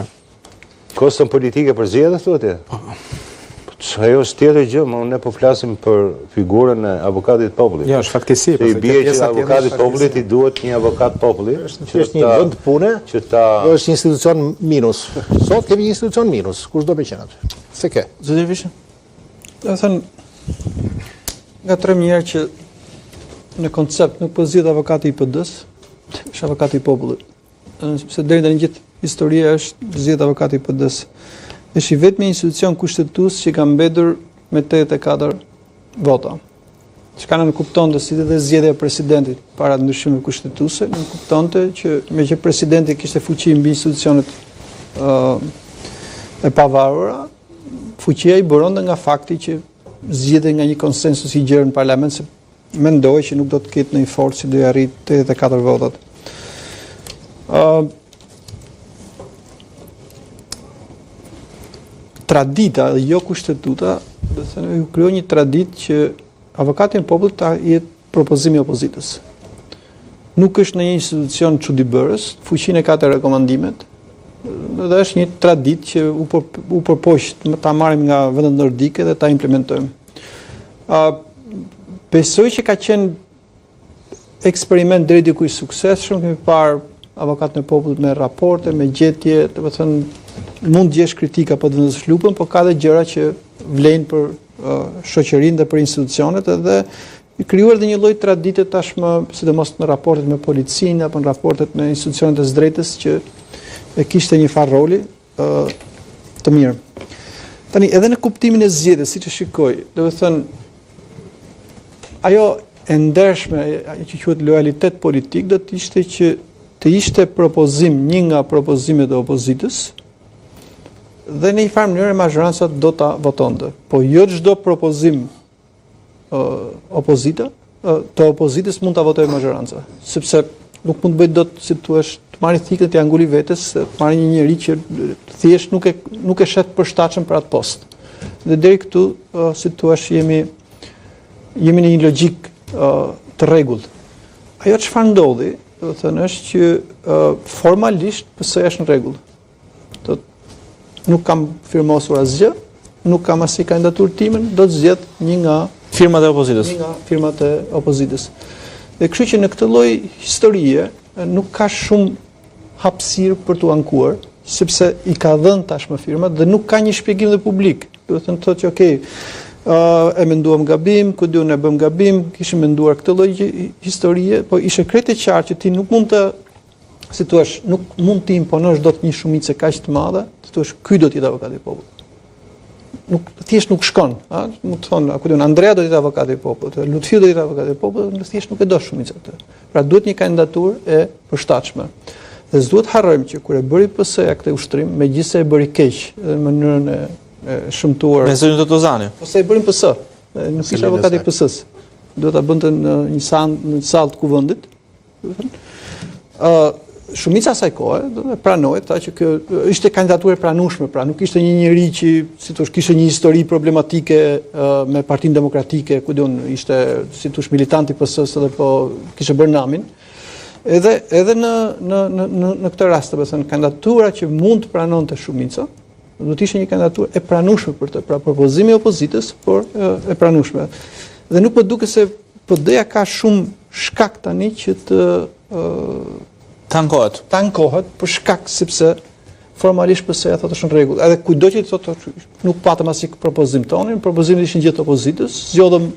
Koston politike për zgjedhje thotë? Ajo është tjetër gjë, më ne po flasim për figurën e avokatit popullit. Jo, është fatkesi, i bie që avokatit popullit i duhet një avokat populli. Është një vend pune, është një institucion minus. Sot kemi një institucion minus, kush do të qenë aty? Se ke. Zoti Visha. Do të thënë nga 3 njerë që në koncept nuk po zgjidh avokati i PD-s, është avokati i popullit. Se deri në gjithë historia është zgjedh avokati i PD-s. Është i vetmi institucion kushtetues që ka mbetur me 84 vota. Çka nuk kuptonte si dhe zgjedhja e presidentit para ndryshimeve kushtetuese, nuk kuptonte që meqë presidenti kishte fuqi mbi institucionet e pavarura, fuqia i buronte nga fakti që zgjidhej nga një konsensus i gjerë në parlament, se mendoj që nuk do të ketë ndonjë forcë që do i arrijë 84 votat. Tradita dhe jo kushtetuta, do të thënë, u krijoi një traditë që avokati i popullit ta jetë propozimi i opozitës. Nuk është në një institucion çuditbërës, fuqinë e ka të rekomandimet, dhe është një traditë që u përpoq ta marrim nga vendet nordike dhe ta implementojmë. Besoj që ka qenë eksperiment deri diku i suksesshëm, kemi parë avokatën e popullit me raporte, me gjetje, do të thënë mund gjesh kritika po të vendos lupën, po ka dhe gjëra që vlen për shoqërinë dhe për institucionet, edhe i krijuar dhe një lloj tradite tashmë, sidomos në raportet me policinë apo në raportet me institucionet e së drejtës që e kishte një farë roli të mirë. Tani edhe në kuptimin e zgjedhjes, siç e shikoj, do të thënë ajo e ndershme, ajo që quhet lojalitet politik, do të ishte që të ishte propozim, një nga propozimet e opozitës, dhe në një farë mënyrë majoranca do ta votonte. Po jo çdo propozim të opozitës mund ta votojë majoranca, sepse nuk mund të bëj dot, si thua, të marrë thikën të anguli vetes, të marrë një njerëz që thjesht nuk e shet përshtatshëm për atë post. Dhe deri këtu, si thua, jemi në një logjik të rregullt. Ajo çfarë ndodhi, do të thënë, është që formalisht PS është në rregull. Nuk kam firmosur asgjë, nuk kam asnjë kandidaturë timen, do të zgjedh një nga firmat e opozitës. Një nga firmat e opozitës. Dhe kështu që në këtë lloj historie nuk ka shumë hapësirë për t'u ankuar, sepse i ka dhënë tashmë firmat dhe nuk ka një shpjegim dhe publik. Do të thënë thotë që okay, e menduam gabim, ku diun e bëm gabim, kishim menduar këtë lloj historie, po ishte krejt e qartë që ti nuk mund të, si thua, nuk mund të imponosh dot një shumicë kaq të madhe, të thua ky do të jetë avokati i popullit. Nuk thjesht nuk shkon, a? Mund të thonë, ku diun Andrea do të jetë avokati i popullit, Lutfiu do të jetë avokati i popullit, thjesht nuk e do shumica këtë. Pra duhet një kandidaturë e përshtatshme. Dhe s'duhet harrojmë që kur e bëri PS-ja këtë ushtrim, megjithëse e bëri keq në mënyrën e shëmtuar. Me zërin të Tozani. Ose e bërin PS. Nuk ishte avokati i PS-s. Duhet ta bënte në një sallë të kuvendit. Shumica asaj kohe pranoi që kjo ishte kandidaturë e pranueshme, pra nuk ishte një njerëz që si thosh kishte një histori problematike me Partinë Demokratike, ku diun ishte si thosh militant i PS-s edhe po kishte bërë namin. Edhe në këtë rast, domethënë kandidatura që mund të pranonte shumica, do të ishte një kandidaturë e pranueshme për të, pra propozimi i opozitës, por e pranueshme. Dhe nuk po duket se PD-ja ka shumë shkak tani që të tankohet për shkak sepse formalisht PS-ja thotë është në rregull. Edhe kujdo që thotë nuk patëm asnjë propozim tonë, propozimi ishin gjithë opozitës, zgjodhëm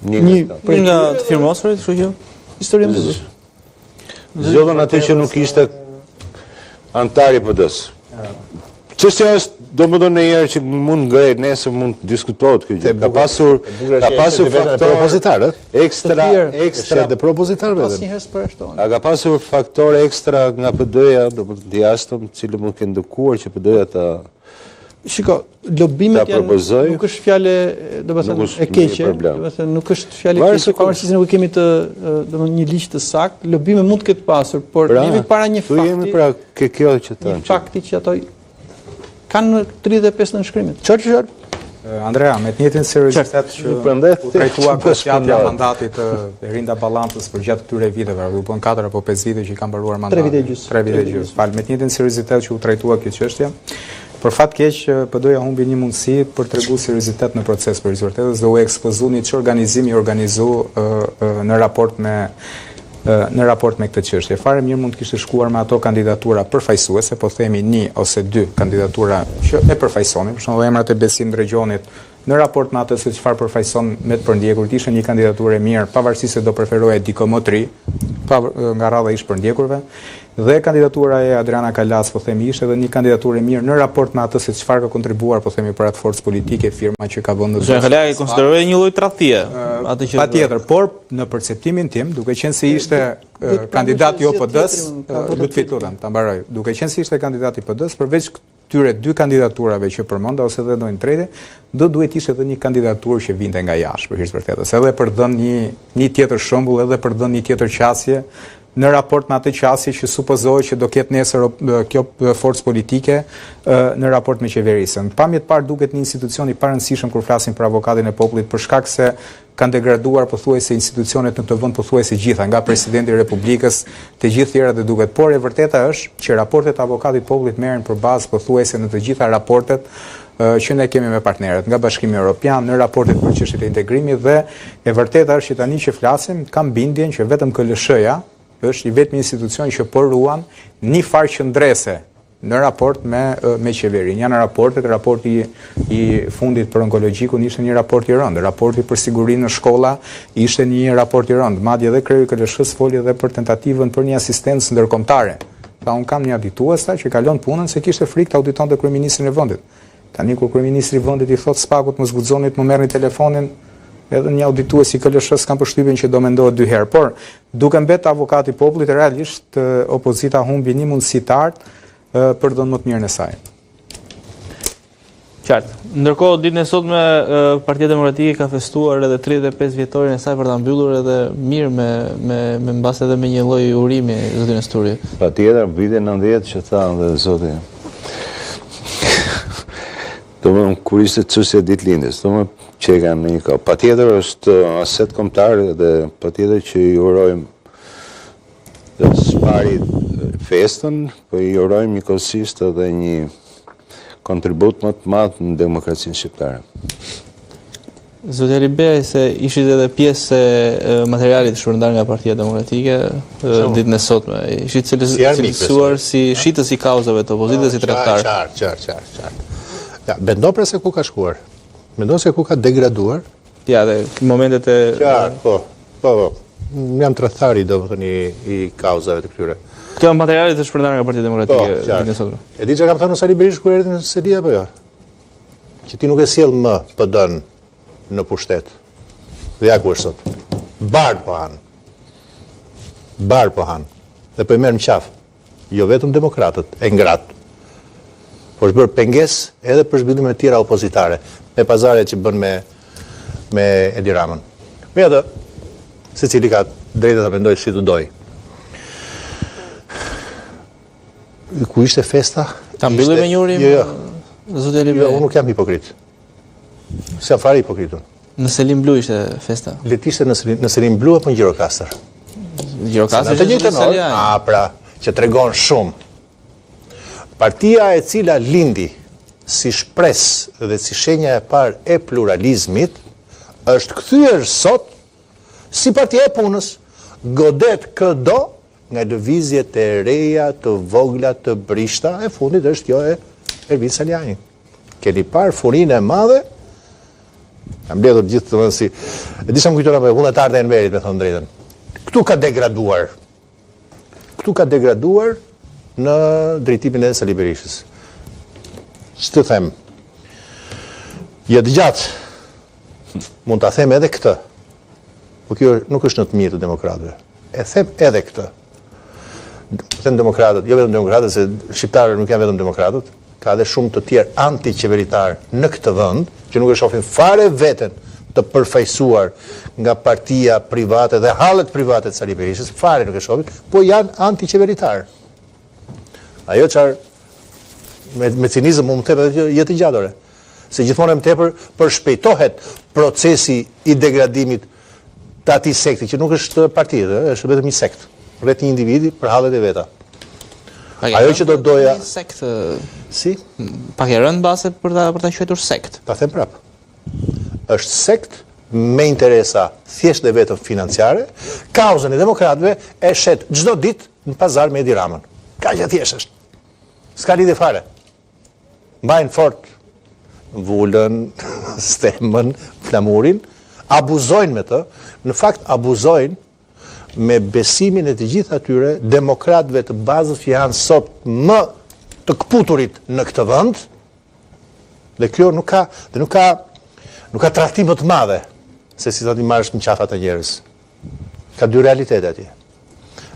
një nga të firmosërit, kështu që historia më thot. Zgjodhën atë që nuk ishte antar i PD-s. Çështja është domethënë në herë që mund ngrej nesër mund diskutohet kjo gjë. Ka pasur faktorë propozitarë ekstra të propozitarëve. Asnjëherë s'përshtohen. A ka pasur faktorë ekstra nga PD-ja, domethënë të jashtëm, të cilët mund të kenë ndikuar që PD-ja ta Shiko, lobimet janë nuk është fjalë, domethënë e keqe, domethënë nuk është fjalë e keqe, pavarësisht se nuk kemi të domethënë një ligj të saktë, lobime mund të ketë pasur, por jemi para një fakti. Jemi pra kjo që thonë. Fakti që ato kanë 35 në nënshkrimet. Çfarë? Andrea, me të njëjtin seriozitet që u trajtua përshtatja mandatit të Erinda Ballantës për gjatë këtyre viteve, u bën 4 apo 5 vite që i kanë mbaruar mandatin. 3 vite e gjysmë. Me të njëjtin seriozitet që u trajtua kjo çështje, për fat keq PD-ja humbi një mundësi për treguar seriozitet në proces për vërtetës dhe u ekspozu një organizim i organizu në raport me këtë çështje. Fare mirë mund të kishte shkuar me ato kandidatura përfaqësuese, po themi 1 ose 2 kandidatura që e përfaqësonin, për shembull emrat e Besim Drejgjonit në raport me atë se çfarë përfaqëson me të përndjekur, ishte një kandidaturë e mirë, pavarësisht se do preferohej Diko Motri, nga radha ish përndjekurve, dhe kandidatura e Adriana Kalas, po themi, ishte edhe një kandidaturë e mirë në raport me atë se çfarë ka kontribuar, po themi, për atë forcë politike, firma që ka vënë. Zoti Kalaj konsiderohej një lloj tradhtie, atë që patjetër, por në perceptimin tim, duke qenë se ishte kandidat i PD-s, ta mbaroj. Duke qenë se ishte kandidat i PD-s, përveç këtyre 2 kandidaturave që përmenda ose edhe ndonjë trete, do duhet ishte edhe një kandidaturë që vinte nga jashtë, për hir të vërtetës, edhe për dhënë një tjetër shembull, edhe për dhënë një tjetër qasje në raport me atë qasje që supozohet që do ketë nesër kjo forcë politike në raport me qeverisën. Pamje të parë duket një institucion i parëndësishëm kur flasim për avokatin e popullit, për shkak se kanë degraduar pothuajse institucionet në të vend pothuajse gjitha, nga presidenti i Republikës te gjithë tjerat dhe duket, por e vërteta është që raportet e avokatit të popullit merren për bazë pothuajse në të gjitha raportet që ne kemi me partnerët, nga Bashkimi Evropian, në raportet për çështjet e integrimit, dhe e vërteta është që tani që flasim, kam bindjen që vetëm KLSH-ja është i vetmi institucion që po ruan një farë qëndrese në raport me qeverin. Janë raporti i fundit për onkologjikun ishte një raport i rëndë, raporti për sigurinë në shkolla ishte një raport i rëndë, madje edhe kryeji i KLSH-s foli edhe për tentativën për një asistencë ndërkombëtare. Unë kam një audituesa që kalon punën se kishte frikë të auditonte kryeministrin e vendit. Tani kur kryeministri i vendit i thot spakut mos guxonit, më merrni telefonin, edhe një auditues i KLSH-s kanë përshtypjen që do mendohet 2 herë, por duke mbetë avokati i popullit, realisht opozita humbi një mundësi të artë për dhënë më të mirën e saj. Qartë. Ndërkohë ditën e sotme Partia Demokratike ka festuar edhe 35 vjetorin e saj për ta mbyllur edhe mirë me mbas edhe me një lloj urimi zotin Esturi. Patjetër, vitin 90 që thanë dhe zoti. Domethënë kur ishte çështja e ditëlindjes, domethënë që e kanë në një kohë. Patjetër është aset kombëtar dhe patjetër që i urojmë dhe sparit festën, po i urojmë njëkohësisht edhe një kontribut më të madh në demokracinë shqiptare. Zoti Alibej, se ishit edhe pjesë e materialit shpërndar nga Partia Demokratike ditën e sotme. Ishit cilësuar si shitës i kauzave të opozitës si tregtar. Qartë. Ja, mendo pra se ku ka shkuar. Mendo se ku ka degraduar. Ja, dhe momentet e... Qartë, po. Jam tregtari domethënë i kauzave të këtyre. Këto janë materialet të shpërndar nga Partia Demokratike ditën e sotme. E di çka kam thënë Sali Berisha kur erdhi në Seli apo jo? Që ti nuk e sjell më PD-n në pushtet. Dhe ja ku është sot. Bar po han. Dhe po i merr në qafë. jo vetëm demokratët, e ngratë. Po është bërë penges edhe për zhvillime të tjera opozitare, me pazare që bën me Edi Ramën. Me edhe, se cili ka drejtë të mendoj si të doj. Ku ishte festa? Ta mbyllim me njërim, zotë Eli Bej? Jo, unë nuk jam hipokrit. Se jam fare hipokritun. Në Selim Blu ishte festa? Let ishte në Selim Blu apo në Gjirokastër? Gjirokastër ishte në Seljani. Pra, që tregon shumë. Partia e cila lindi si shpres dhe si shenja e parë e pluralizmit, është kthyer sot si partia e punës, godet këdo nga lëvizjet e reja, të vogla, të brishta, e fundit është kjo e Ervin Saljani. Keni parë furinë e madhe, kam mbledhur gjithë të si, e disa më kujtona me vullnetarët e Enverit, me thonë drejtën. Këtu ka degraduar në drejtimin e Sali Berishës. Që të them, jetë gjatë, mund të them edhe këtë, po kjo nuk është në të mirë të demokratëve. E them edhe këtë. Them demokratët, jo vetëm demokratët, se shqiptarët nuk janë vetëm demokratët, ka edhe shumë të tjerë anti-qeveritarë në këtë vend, që nuk e shohin fare veten të përfaqësuar nga partia private dhe hallet private të Sali Berishës, fare nuk e shohin, po janë anti-qeveritarë. Ajo çfarë me cinizëm mund të them jetë gjatore. Se gjithmonë më tepër përshpejtohet procesi i degradimit të atij sekti, që nuk është partia, është vetëm një sekt, rreth një individi për hallet e veta. Ajo që do doja sekt. Si? Pak e rënd base për ta quajtur sekt. Ta them prap. Është sekt me interesa thjesht dhe vetëm financiare, kauzën e demokratëve e shet çdo ditë në pazar me Edi Ramën. Kaq e thjesht është. S'ka lidhje fare. Mbajnë fort vulën, stemën, flamurin, abuzojnë me të, në fakt abuzojnë me besimin e të gjithë atyre demokratëve të bazës që janë sot më të kputurit në këtë vend, dhe kjo nuk ka trahtim më të madhe se si do t'i marrësh në qafat e njerëz. Ka dy realitete atje.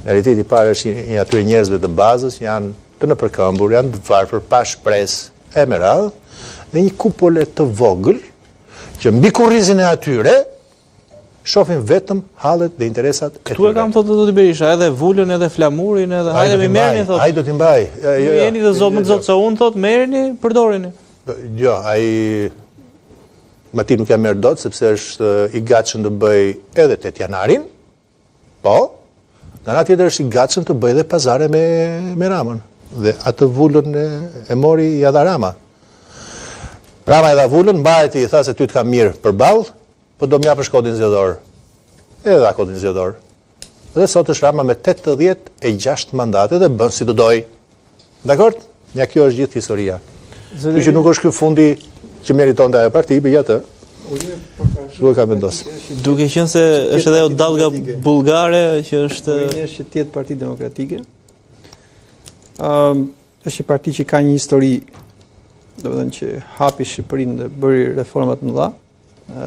Realiteti i parë është një atyre njerëzve të bazës që janë të nëpërkëmbur, janë të varfër, pa shpresë e me radhë, dhe një kupole të vogël që mbi kurrizin e atyre shohin vetëm hallet dhe interesat e tyre. Ktu e kam thotë Zoti Berisha, edhe vulën, edhe flamurin, edhe hajde më merrni thotë. Ai do t'i mbaj. Ju jeni të zot se unë thotë merrni, përdorini. Jo, ai Mati nuk jam merr dot sepse është i gatshëm të bëj edhe 8 janarin. Po, nga ana tjetër është i gatshëm të bëj edhe pazare me Ramën. Dhe atë vulën e mori i dha Rama. Rama e dha vulën, mbajti i tha se ty të kam mirë përballë, po do m'japësh kodin zgjedhor. Edhe dha kodin zgjedhor. Dhe sot është Rama me 86 mandate dhe bën si të doj. Dakor? Ja kjo është gjithë historia. Kjo që nuk është ky fundi që meriton ajo parti, bëj atë. Nuk ka vendos. Duke qenë se është edhe Odallga bullgare që është që tjetë Parti Demokratike. Është një parti që ka një histori, domethënë që hapi Shqipërinë dhe bëri reforma të mëdha.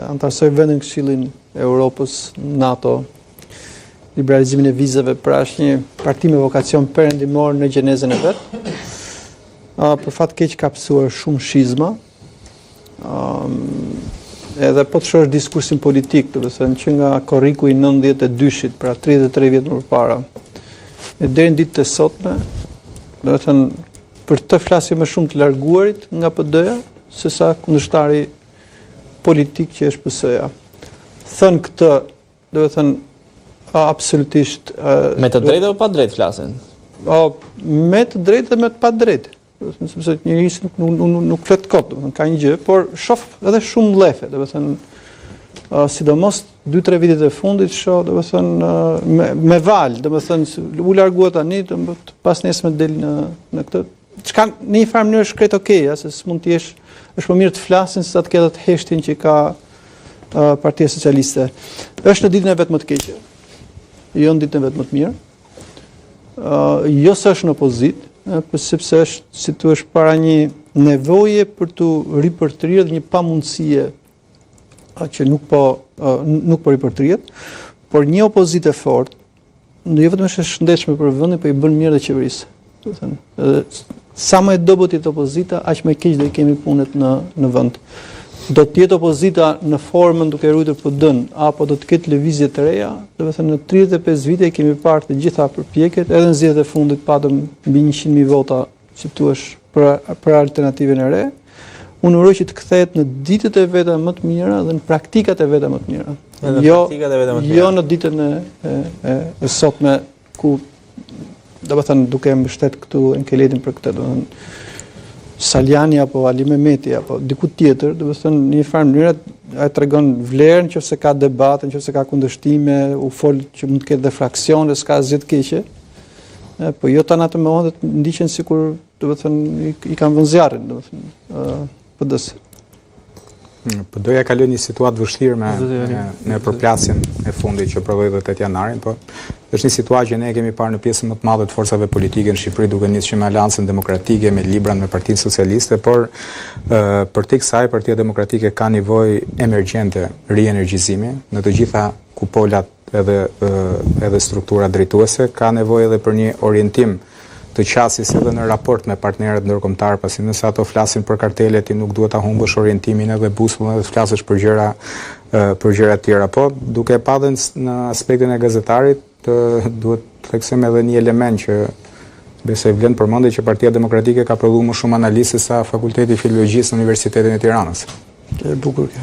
Antarësoi vendin Këshillin e Europës, NATO, liberalizimin e vizave, pra është një parti me vokacion perëndimor në gjenezën e vet. Për fat keq ka pësuar shumë shizma. Edhe po të shohësh diskursin politik, domethënë që nga korriku i 92-shit, pra 33 vjet më parë, e deri në ditët e sotme, domethënë për të flasje më shumë të larguarit nga PD-ja se sa kundërshtari politik që është PS-ja. Thënë këtë, domethënë absolutisht me të drejtë apo pa drejtë flasin? Me të drejtë dhe me të pa drejtë. Sepse njeriu nuk flet kot, domethënë ka një gjë, por shoh edhe shumë llefe, domethënë sidomos 2-3 vitet e fundit shoh, domethënë me val, domethënë u largua tani, pas nesër del në këtë. Çka në një farë mënyrë shkret okay, se s'mund të jesh, është më mirë të flasin se sa të ketë atë heshtin që ka Partia Socialiste. Është në ditën e vet më të keqe. Jo në ditën e vet më të mirë. Jo se është në opozitë, sepse është, si thua, para një nevoje për të ripërtrirë dhe një pamundësie që nuk po ripërtrihet, por një opozitë e fortë, jo vetëm është e shëndetshme për vendin, por i bën mirë dhe qeverisë. Sa më e dobët jetë opozita, aq më keq do i kemi punët në vend. Do të jetë opozita në formën duke ruajtur PD-n apo do të ketë lëvizje të reja, do të thënë në 35 vite kemi parë të gjitha përpjekjet, edhe në zgjedhjet e fundit patëm mbi 100.000 vota, si thuaç, për alternativën e re. Unë uroj që të kthehet në ditët e veta më të mira dhe në praktikat e veta më të mira. Jo në ditën e sotme ku do të thënë duke mbështet këtu Enkeletin për këtë, do të thënë Saliani apo Ali Mehmeti apo diku tjetër, do të thënë në një farë mënyrë ai tregon vlerën nëse ka debate, nëse ka kundërshtime, u fol që mund të ketë dhe fraksione, s'ka asgjë të keqe. Po jo tani atë momentet ndiqen sikur do të thënë i kanë vënë zjarrin, do të thënë PD-s. PD-ja ka lënë një situatë vështirë me përplasjen e fundit që provoi 8 janarin, po është një situatë që ne kemi parë në pjesën më të madhe të forcave politike në Shqipëri duke nisur me Aleancën Demokratike, me Libran, me Partinë Socialiste, por për tek kësaj Partia Demokratike ka nevojë emergjente rienergjizimi në të gjitha kupolat edhe strukturat drejtuese, ka nevojë edhe për një orientim të qasjes edhe në raport me partnerët ndërkombëtar, pasi nëse ato flasin për kartele, ti nuk duhet ta humbësh orientimin edhe busullën edhe të flasësh për gjëra tjera. Po, duke pa dhe në aspektin e gazetarit, duhet të theksojmë edhe një element që besoj vlen përmendje që Partia Demokratike ka prodhuar më shumë analizë sa Fakulteti i Filologjisë në Universitetin e Tiranës. Është bukur kjo.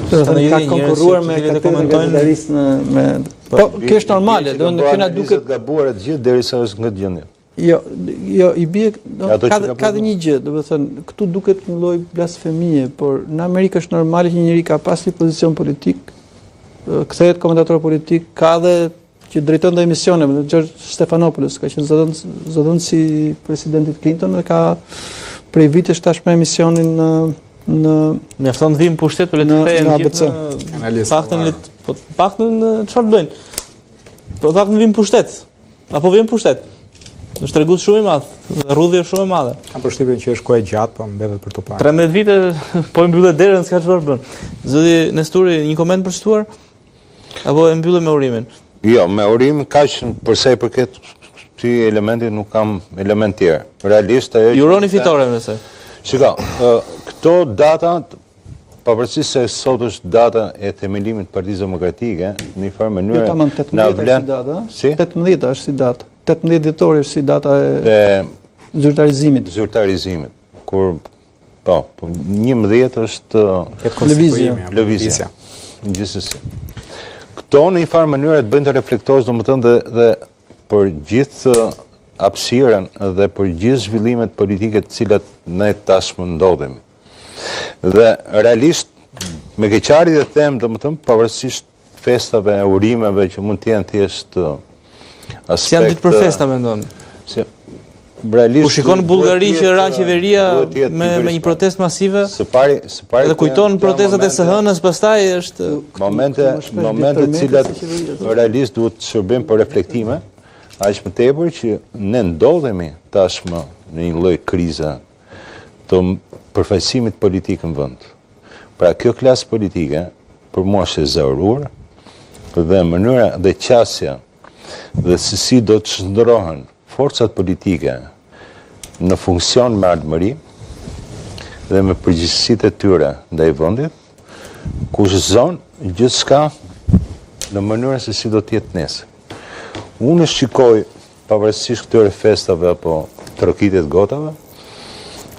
Ka konkurruar me gazetaristë me po kjo është normale, do në kena duket gabuar të gjithë derisa është ngëdhënie. Jo, i bie ka dhe një gjë, do të thënë, këtu duket një lloj blasfemie, por në Amerikë është normale që një njeri ka pas një pozicion politik, kthehet komentator politik, ka dhe që drejton dhe emisione, George Stephanopoulos, ka qenë zëdhënës si presidentit Clinton dhe ka prej vitesh tashmë emisionin në mjafton të vim pushtet për le të kthehen gjithë paktën çfarë bëjnë? Po paktën vim pushtet. Apo vim pushtet. Është tregues shumë i madh, rrudhje shumë e madhe. Kam përshtypjen që është kohë e gjatë, po mbetet për tu parë. 13 vite po i mbyllet derën, s'ka çfarë bën. Zoti Nesturi, një koment për shtuar? Apo e mbyllë me urimin? Jo, me urimin kaq për sa i përket këtij elementi nuk kam element tjerë. Realisht ajo juroni fitore nëse. Shiko, këto data, pavarësisht se sot është data e themelimit të Partisë Demokratike, në një farë mënyrë na vlen. 18 është si datë. 18 dhjetori është si data e zyrtarizimit. Zyrtarizimit. Kur po 11 është lëvizja. Gjithsesi. Këto në një farë mënyrë të bëjnë të reflektosh, domethënë dhe për gjithë hapësirën dhe për gjithë zhvillimet politike të cilat ne tashmë ndodhemi. Dhe realisht me keqari dhe them, domethënë pavarësisht festave, urimeve që mund të jenë thjesht aspekt. Si janë ditë për festa mendon? Realisht ku shikon Bullgari që ra qeveria me një protestë masive? Së pari dhe kujton protestat e së hënës, pastaj është momente të cilat realisht duhet të shërbejmë për reflektime. Aq më tepër që ne ndodhemi tashmë në një lloj krize të përfaqësimit politik në vend. Pra kjo klasë politike për mua është e zëruar dhe mënyra dhe qasja dhe se si do të shndrohen forcat politike në funksion me ardhmëri dhe me përgjegjësitë e tyre ndaj vendit, kushton gjithçka në mënyrën se si do të jetë nesër. Unë shikoj, pavarësisht këtyre festave apo trokitjet gotave,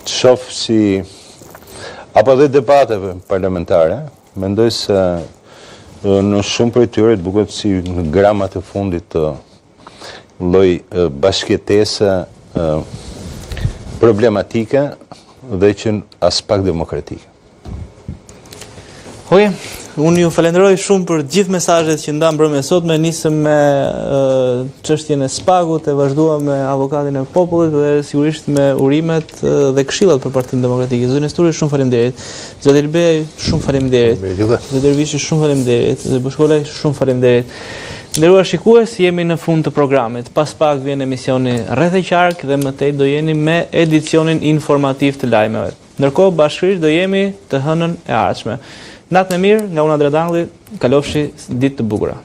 të shoh si apo dhe debateve parlamentare, mendoj se në shumë prej tyre të buket si në gramat e fundit të lloj bashkëtese problematike dhe që as pak demokratike. Oje, unë ju falenderoj shumë për gjithë mesazhet që ndan mbrëmjen e sotme, nisëm me çështjen e spagut, e vazhduam me avokatin e popullit dhe sigurisht me urimet dhe këshillat për Partinë Demokratike. Zoti Nesturi, shumë faleminderit. Zoti Elbej, shumë faleminderit. Zoti Dervishi, shumë faleminderit. Zoti Bushkolaj, shumë faleminderit. Nderuar shikues, jemi në fund të programit. Pas pak vjen emisioni Rreth e Qark dhe më tej do jeni me edicionin informativ të lajmeve. Ndërkohë bashkërisht do jemi të hënën e ardhshme. Natë me mirë, nga Una Dredangli, kalofshi ditë të bukura.